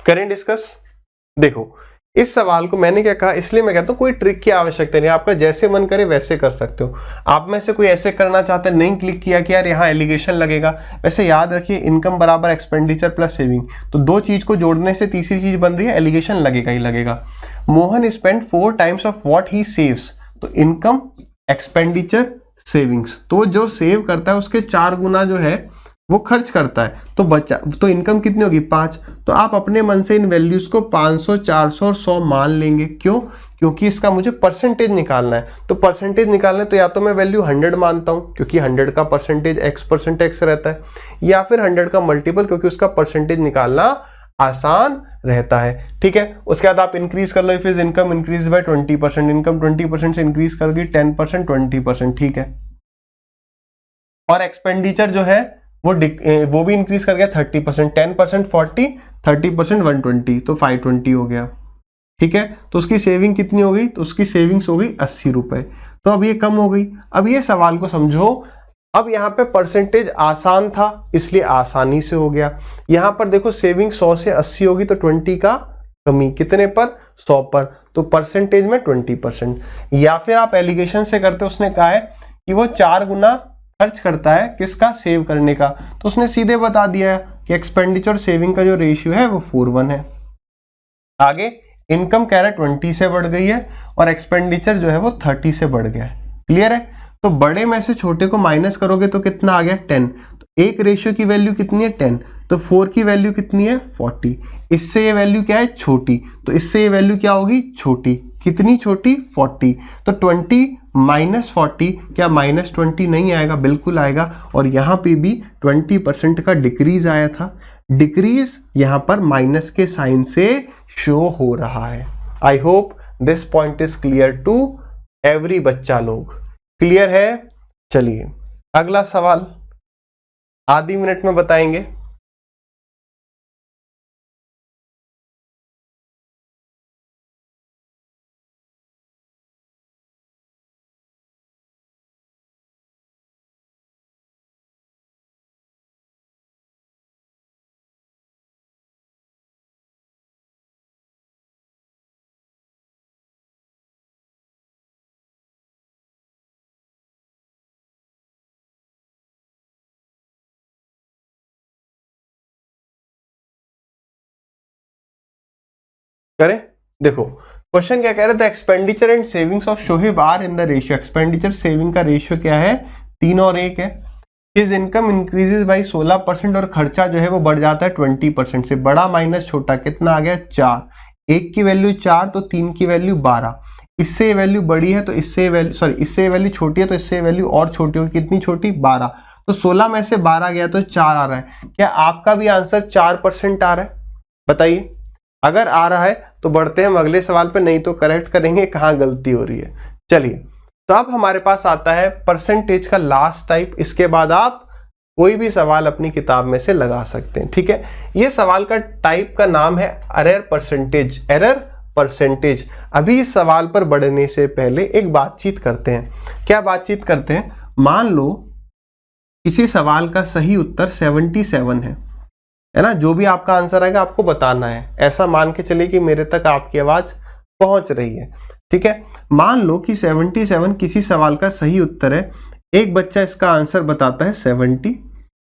करें डिस्कस। देखो इस सवाल को मैंने क्या कहा, इसलिए मैं कहता हूं कोई ट्रिक की आवश्यकता नहीं, आपका जैसे मन करे वैसे कर सकते हो। आप में से कोई ऐसे करना चाहते हैं, नहीं क्लिक किया कि यार यहाँ एलिगेशन लगेगा। वैसे याद रखिए इनकम बराबर एक्सपेंडिचर प्लस सेविंग, तो 2 चीज को जोड़ने से तीसरी चीज बन रही है, एलिगेशन लगेगा ही लगेगा। Mohan spend 4 times of what he saves, तो इनकम एक्सपेंडिचर सेविंग्स, तो जो सेव करता है उसके 4 गुना जो है वो खर्च करता है, तो बचा तो इनकम कितनी होगी 5। तो आप अपने मन से इन वैल्यूज को 500 400 और 100 मान लेंगे। क्यों, क्योंकि इसका मुझे परसेंटेज निकालना है। तो परसेंटेज निकालना है तो या तो मैं वैल्यू 100 मानता हूं क्योंकि 100 का परसेंटेज x% रहता है, या फिर 100 का मल्टीपल क्योंकि उसका परसेंटेज निकालना आसान रहता है। ठीक है, उसके बाद आप इंक्रीज कर लो। If is income increase by 20%, income 20% से इंक्रीज कर गई 10%, 20%। ठीक है, और एक्सपेंडिचर जो है वो भी इंक्रीज कर गया 30%, 10% 40, 30% 120, तो 520 हो गया। ठीक है, तो उसकी सेविंग कितनी हो गई? तो उसकी सेविंग्स हो गई 80 रुपए। तो अब ये कम हो गई। अब ये सवाल को समझो, अब यहाँ पे परसेंटेज आसान था इसलिए आसानी से हो गया। यहाँ पर देखो सेविंग 100 से 80 होगी तो 20 का कमी, कितने पर? 100 पर, तो परसेंटेज में 20%। या फिर आप एलिगेशन से करते, उसने कहा है कि वो 4 गुना खर्च करता है किसका? सेव करने का, तो उसने सीधे बता दिया है कि एक्सपेंडिचर सेविंग का जो रेशियो है वो 4:1 है। आगे इनकम कह रहा है 20 से बढ़ गई है और एक्सपेंडिचर जो है वो 30 से बढ़ गया है। क्लियर है? तो बड़े में से छोटे को माइनस करोगे तो कितना आ गया? 10। तो एक रेशियो की वैल्यू कितनी है? 10। तो 4 की वैल्यू कितनी है? 40। इससे ये वैल्यू क्या है? छोटी। तो इससे ये वैल्यू क्या होगी? छोटी। कितनी छोटी? 40। तो 20 माइनस 40, क्या माइनस 20 नहीं आएगा? बिल्कुल आएगा। और यहाँ पे भी 20% का डिक्रीज आया था। डिक्रीज यहाँ पर माइनस के साइन से शो हो रहा है। I hope this point is clear to every बच्चा लोग। क्लियर है? चलिए अगला सवाल आधी मिनट में बताएंगे। करें? देखो क्वेश्चन क्या कह रहा था? Expenditure and savings of Shoaib are in the ratio. Expenditure saving का रेशियो क्या है? 3 और 1 है। हिज इनकम इंक्रीजेस बाई 16% और खर्चा जो है वो बढ़ जाता है 20% से। बड़ा माइनस छोटा कितना आ गया? 4। 1 की वैल्यू 4 तो 3 की वैल्यू 12। इससे वैल्यू बड़ी है तो इससे वैल्यू इससे वैल्यू छोटी है तो इससे वैल्यू और छोटी होगी। कितनी छोटी? 12। तो 16 में से 12 गया तो 4 आ रहा है। क्या आपका भी आंसर 4% आ रहा है? बताइए। अगर आ रहा है तो बढ़ते हैं हम अगले सवाल पे, नहीं तो करेक्ट करेंगे कहाँ गलती हो रही है। चलिए, तो अब हमारे पास आता है परसेंटेज का लास्ट टाइप। इसके बाद आप कोई भी सवाल अपनी किताब में से लगा सकते हैं। ठीक है, ये सवाल का टाइप का नाम है एरर परसेंटेज। Error percentage. अभी इस सवाल पर बढ़ने से पहले एक बातचीत करते हैं। क्या बातचीत करते हैं? मान लो किसी सवाल का सही उत्तर 77 है ना? जो भी आपका आंसर आएगा आपको बताना है। ऐसा मान के चलिए कि मेरे तक आपकी आवाज पहुंच रही है। ठीक है, मान लो कि 77 किसी सवाल का सही उत्तर है। एक बच्चा इसका आंसर बताता है 70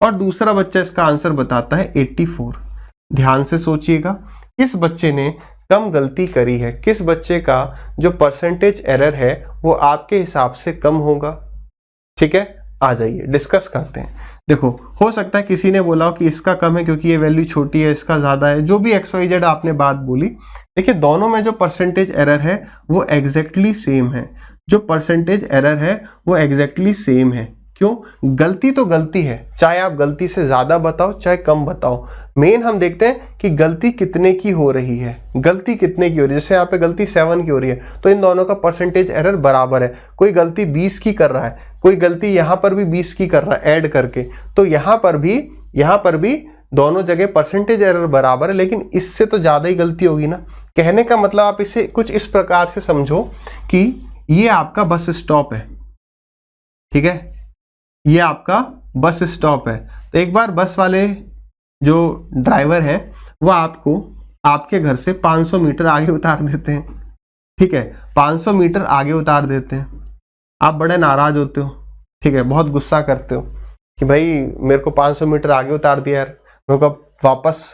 और दूसरा बच्चा इसका आंसर बताता है 84। ध्यान से सोचिएगा, किस बच्चे ने कम गलती करी है? किस बच्चे का जो परसेंटेज एरर है वो आपके हिसाब से कम होगा? ठीक है, आ जाइए डिस्कस करते हैं। देखो, हो सकता है किसी ने बोला हो कि इसका कम है क्योंकि ये वैल्यू छोटी है, इसका ज्यादा है, जो भी XYZ आपने बात बोली। देखिए, दोनों में जो परसेंटेज एरर है वो एग्जैक्टली सेम है। जो परसेंटेज एरर है वो एग्जैक्टली सेम है। क्यों? गलती तो गलती है, चाहे आप गलती से ज्यादा बताओ चाहे कम बताओ। मेन हम देखते हैं कि गलती कितने की हो रही है। गलती कितने की हो रही है? जैसे यहाँ पे गलती 7 की हो रही है तो इन दोनों का परसेंटेज एरर बराबर है। कोई गलती 20 की कर रहा है, कोई गलती यहाँ पर भी 20 की कर रहा है ऐड करके, तो यहाँ पर भी दोनों जगह परसेंटेज एरर बराबर है, लेकिन इससे तो ज्यादा ही गलती होगी ना। कहने का मतलब आप इसे कुछ इस प्रकार से समझो कि ये आपका बस स्टॉप है। ठीक है, ये आपका बस स्टॉप है। तो एक बार बस वाले जो ड्राइवर है वो आपको आपके घर से 500 मीटर आगे उतार देते हैं। ठीक है, 500 मीटर आगे उतार देते हैं। आप बड़े नाराज होते हो, ठीक है, बहुत गुस्सा करते हो कि भाई मेरे को 500 मीटर आगे उतार दिया यार, मेरे को वापस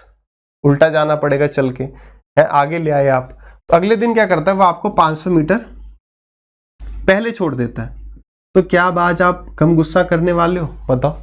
उल्टा जाना पड़ेगा चल के, है आगे ले आए आप। तो अगले दिन क्या करता है वो आपको 500 मीटर पहले छोड़ देता है। तो क्या अब आज आप कम गुस्सा करने वाले हो? बताओ।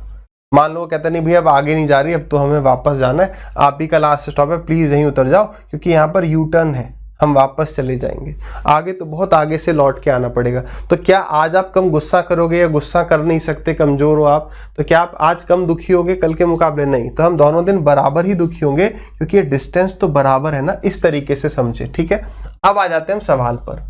मान लो कहता नहीं भैया अब आगे नहीं जा रही, अब तो हमें वापस जाना है, आप ही का लास्ट स्टॉप है, प्लीज यहीं उतर जाओ क्योंकि यहाँ पर यू टर्न है। हम वापस चले जाएंगे, आगे तो बहुत आगे से लौट के आना पड़ेगा। तो क्या आज आप कम गुस्सा करोगे, या गुस्सा कर नहीं सकते, कमजोर हो आप, तो क्या आप आज कम दुखी होगे कल के मुकाबले? नहीं, तो हम दोनों दिन बराबर ही दुखी होंगे, क्योंकि ये डिस्टेंस तो बराबर है ना, इस तरीके से समझे। ठीक है, अब आ जाते हैं हम सवाल पर।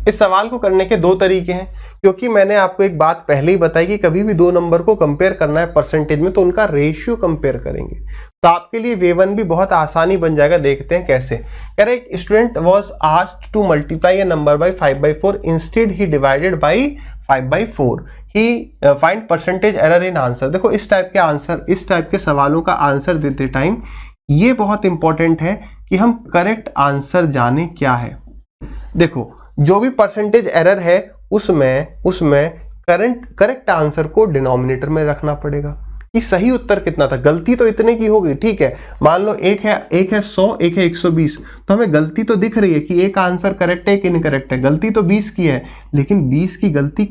इस सवाल को करने के दो तरीके हैं, क्योंकि मैंने आपको एक बात पहले ही बताई कि कभी भी दो नंबर को कंपेयर करना है परसेंटेज में, तो उनका रेशियो कंपेयर करेंगे। तो आपके लिए वे1 भी बहुत आसानी बन जाएगा। देखते हैं कैसे। कह रहे एक student was asked to multiply a number by 5/4, instead he divided by 5/4, he find percentage error in answer. देखो इस टाइप के आंसर, इस टाइप के सवालों का आंसर देते टाइम ये बहुत इंपॉर्टेंट है कि हम करेक्ट आंसर जाने क्या है। देखो जो भी परसेंटेज एरर है उसमें करेक्ट आंसर को डिनोमिनेटर में रखना पड़ेगा कि सही उत्तर कितना था। गलती तो इतने की होगी, ठीक है, मान लो एक है 100, एक है 120, तो हमें गलती तो दिख रही है कि एक आंसर करेक्ट है कि इनकरेक्ट है। गलती तो 20 की है, लेकिन 20 की गलती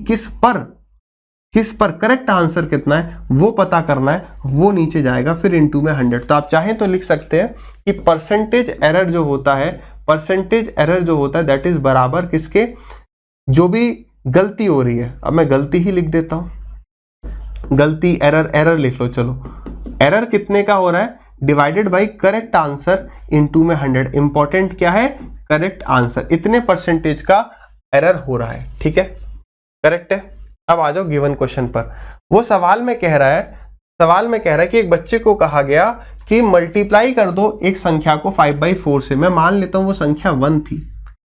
किस पर करेक्ट आंसर कितना है वो पता करना है, वो नीचे जाएगा फिर इनटू में 100। तो आप चाहें तो लिख सकते हैं कि परसेंटेज एरर जो होता है दैट इज बराबर किसके, जो भी गलती हो रही है। अब मैं गलती ही लिख देता हूं, गलती एरर लिख लो। चलो एरर कितने का हो रहा है, divided by correct answer into में 100। इंपॉर्टेंट क्या है, करेक्ट आंसर, इतने परसेंटेज का एरर हो रहा है। ठीक है, करेक्ट है। अब आ जाओ गिवन क्वेश्चन पर। वो सवाल में कह रहा है कि एक बच्चे को कहा गया कि मल्टीप्लाई कर दो एक संख्या को 5/4 से। मैं मान लेता हूं वो संख्या 1 थी,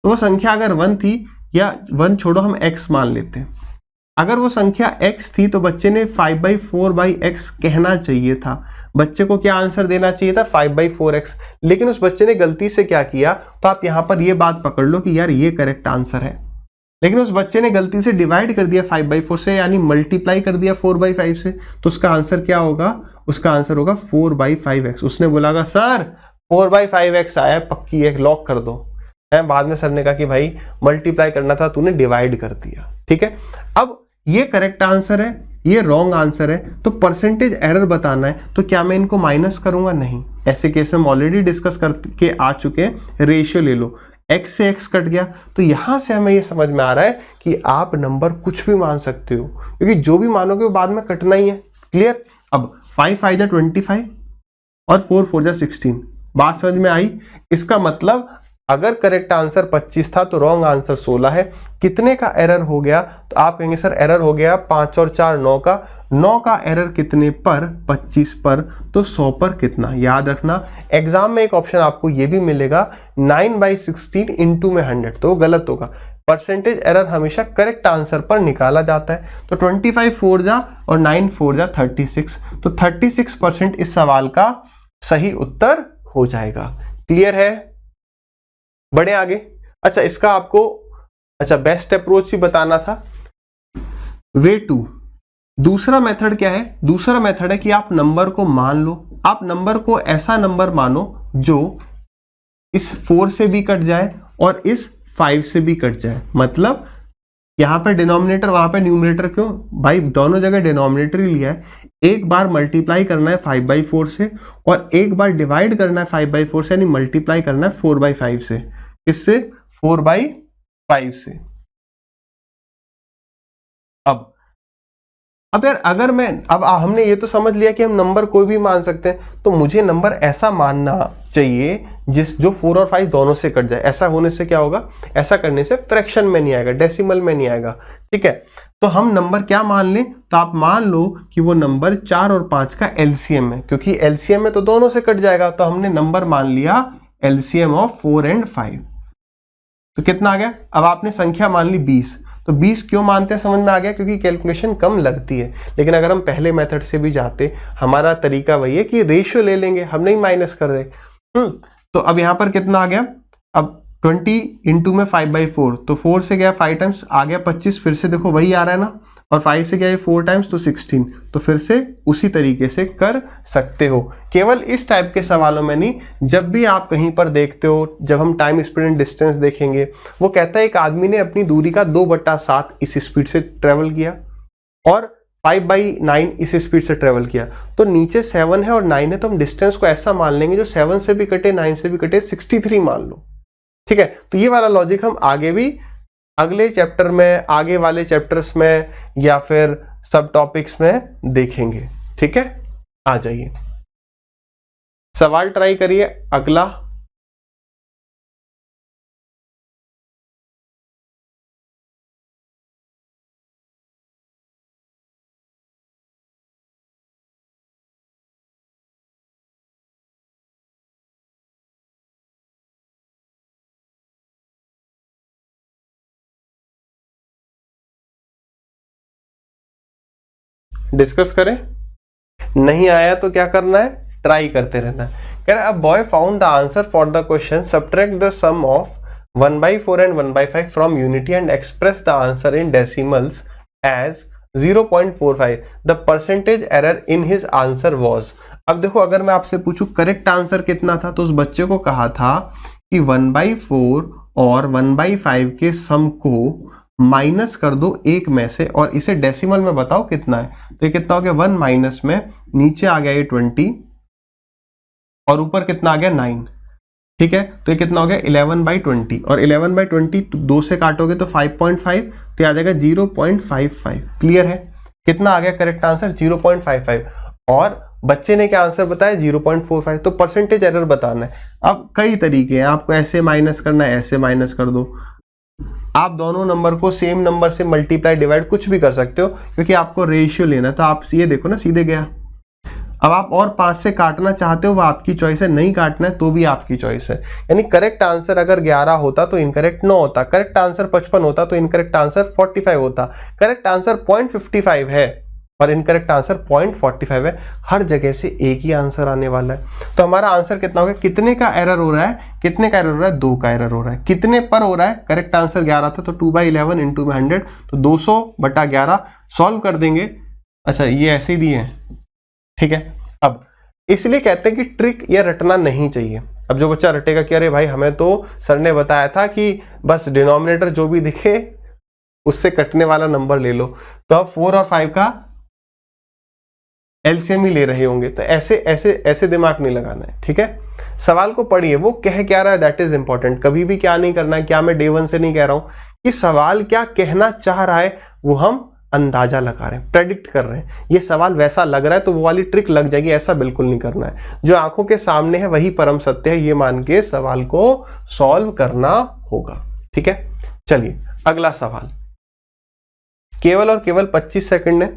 तो वो संख्या अगर 1 थी, या 1 छोड़ो हम x मान लेते हैं, अगर वो संख्या x थी तो बच्चे ने 5/4/x कहना चाहिए था। बच्चे को क्या आंसर देना चाहिए था, 5/4x। लेकिन उस बच्चे ने गलती से क्या किया, तो आप यहां पर ये बात पकड़ लो कि यार ये करेक्ट आंसर है, लेकिन उस बच्चे ने गलती से डिवाइड कर दिया 5/4 से, यानी मल्टीप्लाई कर दिया 4/5 से। तो उसका आंसर क्या होगा, उसका आंसर होगा 4/5x। उसने बोला सर 4/5x आया, पक्की एक लॉक कर दो है। बाद में सर ने कहा कि भाई मल्टीप्लाई करना था, तूने डिवाइड कर दिया। ठीक है, अब ये करेक्ट आंसर है, ये रॉन्ग आंसर है, तो परसेंटेज एरर बताना है। तो क्या मैं इनको माइनस करूंगा, नहीं। ऐसे केस में हम ऑलरेडी डिस्कस करके आ चुके हैं, रेशियो ले लो, x से x कट गया। तो यहां से हमें ये समझ में आ रहा है कि आप नंबर कुछ भी मान सकते हो, क्योंकि जो भी मानोगे वो बाद में कटना ही है। क्लियर। अब 5×5 = 25 और 4×4 = 16। बात समझ में आई। इसका मतलब अगर करेक्ट आंसर 25 था तो रॉन्ग आंसर 16 है। कितने का एरर हो गया, तो आप कहेंगे सर एरर हो गया 5 और 4 9 का। 9 का एरर कितने पर, 25 पर, तो 100 पर कितना। याद रखना एग्जाम में एक ऑप्शन आपको ये भी मिलेगा 9/16 इनटू में 100, तो वो गलत होगा। परसेंटेज एरर हमेशा करेक्ट आंसर पर निकाला जाता है। तो 25 4 जा और 9 4 जा 36, तो 36% इस सवाल का सही उत्तर हो जाएगा। क्लियर है, बढ़े आगे। अच्छा इसका आपको बेस्ट अप्रोच भी बताना था। वे 2, दूसरा मेथड क्या है, दूसरा मेथड है कि आप नंबर को मान लो। आप नंबर को ऐसा नंबर मानो जो इस 4 से भी कट जाए और इस 5 से भी कट जाए। मतलब यहां पर डिनोमिनेटर वहां पर न्यूमरेटर, क्यों भाई, दोनों जगह डिनोमिनेटर ही लिया है। एक बार मल्टीप्लाई करना है 5/4 से और एक बार डिवाइड करना है 5/4 से, यानी मल्टीप्लाई करना है 4/5 से। इससे 4/5 से। अब यार अगर मैं, अब हमने ये तो समझ लिया कि हम नंबर कोई भी मान सकते हैं, तो मुझे नंबर ऐसा मानना चाहिए जो 4 और 5 दोनों से कट जाए। ऐसा होने से क्या होगा, ऐसा करने से फ्रैक्शन में नहीं आएगा, डेसिमल में नहीं आएगा। ठीक है, तो हम नंबर क्या मान लें, तो आप मान लो कि वो नंबर 4 और 5 का एलसीएम है, क्योंकि एलसीएम में तो दोनों से कट जाएगा। तो हमने नंबर मान लिया एलसीएम ऑफ 4 और 5। तो कितना आ गया, अब आपने संख्या मान ली 20। तो 20 क्यों मानते हैं, समझ में आ गया, क्योंकि कैलकुलेशन कम लगती है। लेकिन अगर हम पहले मेथड से भी जाते, हमारा तरीका वही है कि रेशियो ले लेंगे, हम नहीं माइनस कर रहे। तो अब यहां पर कितना आ गया, अब 20 इंटू में 5/4, तो 4 से गया 5 टाइम्स, आ गया 25। फिर से देखो वही आ रहा है ना, और 5 से गया 4 टाइम्स, तो 16। तो फिर से उसी तरीके से कर सकते हो। केवल इस टाइप के सवालों में नहीं, जब भी आप कहीं पर देखते हो, जब हम टाइम स्पीड एंड डिस्टेंस देखेंगे, वो कहता है एक आदमी ने अपनी दूरी का 2/7 इस स्पीड से ट्रेवल किया और 5/9 इस स्पीड से ट्रेवल किया, तो नीचे 7 है और 9 है, तो हम डिस्टेंस को ऐसा मान लेंगे जो 7 से भी कटे 9 से भी कटे 63 मान लो। ठीक है, तो ये वाला लॉजिक हम आगे भी अगले चैप्टर में, आगे वाले चैप्टर्स में या फिर सब टॉपिक्स में देखेंगे। ठीक है, आ जाइए सवाल ट्राई करिए अगला। डिस्कस करें, नहीं आया तो क्या करना है, ट्राई करते रहना है। कह रहा है, a boy found the answer for the question, subtract the sum of 1/4 and 1/5 from unity and express the answer in decimals as 0.45, the percentage error in his answer was. अब देखो, अगर मैं आपसे पूछूं करेक्ट आंसर कितना था, तो उस बच्चे को कहा था कि 1/4 और 1/5 के सम को माइनस कर दो एक में से और इसे डेसिमल में बताओ कितना है। तो ये कितना हो गया, 1 माइनस में नीचे आ गया ये 20 और ऊपर कितना आ गया 9। ठीक है, तो ये कितना हो गया 11/20 और 11/20 2 से काटोगे तो 5.5, तो आ जाएगा 0.55। क्लियर है, कितना आ गया करेक्ट आंसर 0.55 और बच्चे ने क्या आंसर बताया 0.45। तो परसेंटेज एरर बताना है। अब कई तरीके हैं, आपको ऐसे माइनस करना है, ऐसे माइनस कर दो, आप दोनों नंबर को सेम नंबर से मल्टीप्लाई डिवाइड कुछ भी कर सकते हो, क्योंकि आपको रेशियो लेना। तो आप ये देखो ना, सीधे गया। अब आप और 5 से काटना चाहते हो, वो आपकी चॉइस है, नहीं काटना है तो भी आपकी चॉइस है। यानी करेक्ट आंसर अगर 11 होता तो इनकरेक्ट 9 होता, करेक्ट आंसर 55 होता तो इनकरेक्ट आंसर 45 होता, करेक्ट आंसर 0.55 है और इनकरेक्ट आंसर 0.45 है। हर जगह से एक ही आंसर आने वाला है। तो हमारा आंसर कितना हो गया, कितने का एरर हो रहा है, कितने का एरर हो रहा है, 2 का एरर हो रहा है। कितने पर हो रहा है, करेक्ट आंसर 11 था तो 2/11 इंटू में 100, तो 200/11 सॉल्व कर देंगे। अच्छा, ये ऐसे ही दिए हैं। ठीक है, अब इसलिए कहते हैं कि ट्रिक या रटना नहीं चाहिए। अब जो बच्चा रटेगा कि अरे भाई हमें तो सर ने बताया था कि बस डिनोमिनेटर जो भी दिखे उससे कटने वाला नंबर ले लो, तो अब 4 और 5 का एलसीएम ही ले रहे होंगे। तो ऐसे ऐसे ऐसे दिमाग नहीं लगाना है। ठीक है, सवाल को पढ़िए, वो कह क्या रहा है, दैट इज इंपॉर्टेंट। कभी भी क्या नहीं करना है, क्या मैं डे 1 से नहीं कह रहा हूं कि सवाल क्या कहना चाह रहा है, वो हम अंदाजा लगा रहे हैं, प्रेडिक्ट कर रहे हैं। ये सवाल वैसा लग रहा है तो वो वाली ट्रिक लग जाएगी, ऐसा बिल्कुल नहीं करना है। जो आंखों के सामने है वही परम सत्य है, ये मान के सवाल को सॉल्व करना होगा। ठीक है, चलिए अगला सवाल, केवल और केवल 25 सेकंड है।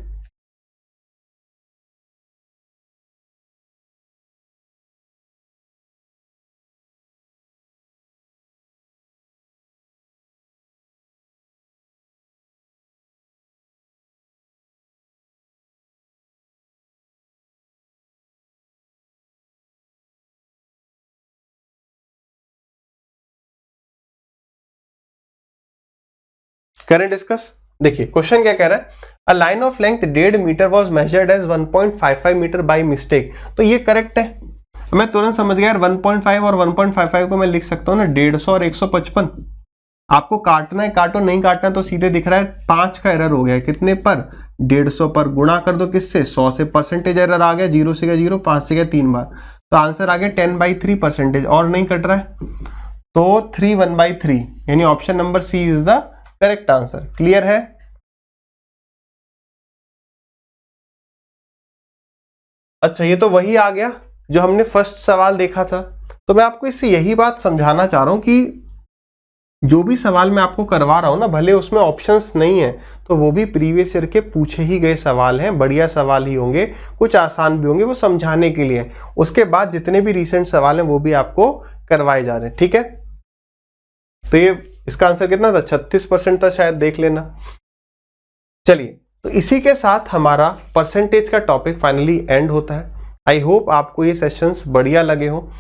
करें डिस्कस। देखिए क्वेश्चन क्या कह रहा है, a line of length 1.5 metre was measured as 1.55 metre by mistake. तो ये करेक्ट है, मैं तुरंत समझ गया यार। 1.5 और 1.55 को मैं लिख सकता हूँ ना 150 और 155। आपको काटना है काटो, नहीं काटना तो सीधे दिख रहा है 5 का एरर हो गया है। कितने पर, 150 पर। गुणा कर दो किससे, 100 से। परसेंटेज एरर आ गया, 0 से गया 0, 5 से गया 3 बार, तो आंसर आ गया 10/3 परसेंटेज। और नहीं कट रहा है तो 3 1/3, यानी option number C is the correct answer. Clear है, अच्छा ये तो वही आ गया जो हमने फर्स्ट सवाल देखा था। तो मैं आपको इससे यही बात समझाना चाह रहा हूं कि जो भी सवाल मैं आपको करवा रहा हूं ना, भले उसमें ऑप्शंस नहीं है तो वो भी प्रीवियस ईयर के पूछे ही गए सवाल हैं, बढ़िया सवाल ही होंगे, कुछ आसान भी होंगे, वो समझाने के लिए। उसके बाद जितने भी रिसेंट सवाल हैं वो भी आपको करवाए जा रहे हैं। ठीक है, तो ये इसका आंसर कितना था, 36% था शायद, देख लेना। चलिए, तो इसी के साथ हमारा परसेंटेज का टॉपिक फाइनली एंड होता है। आई होप आपको ये सेशंस बढ़िया लगे हो।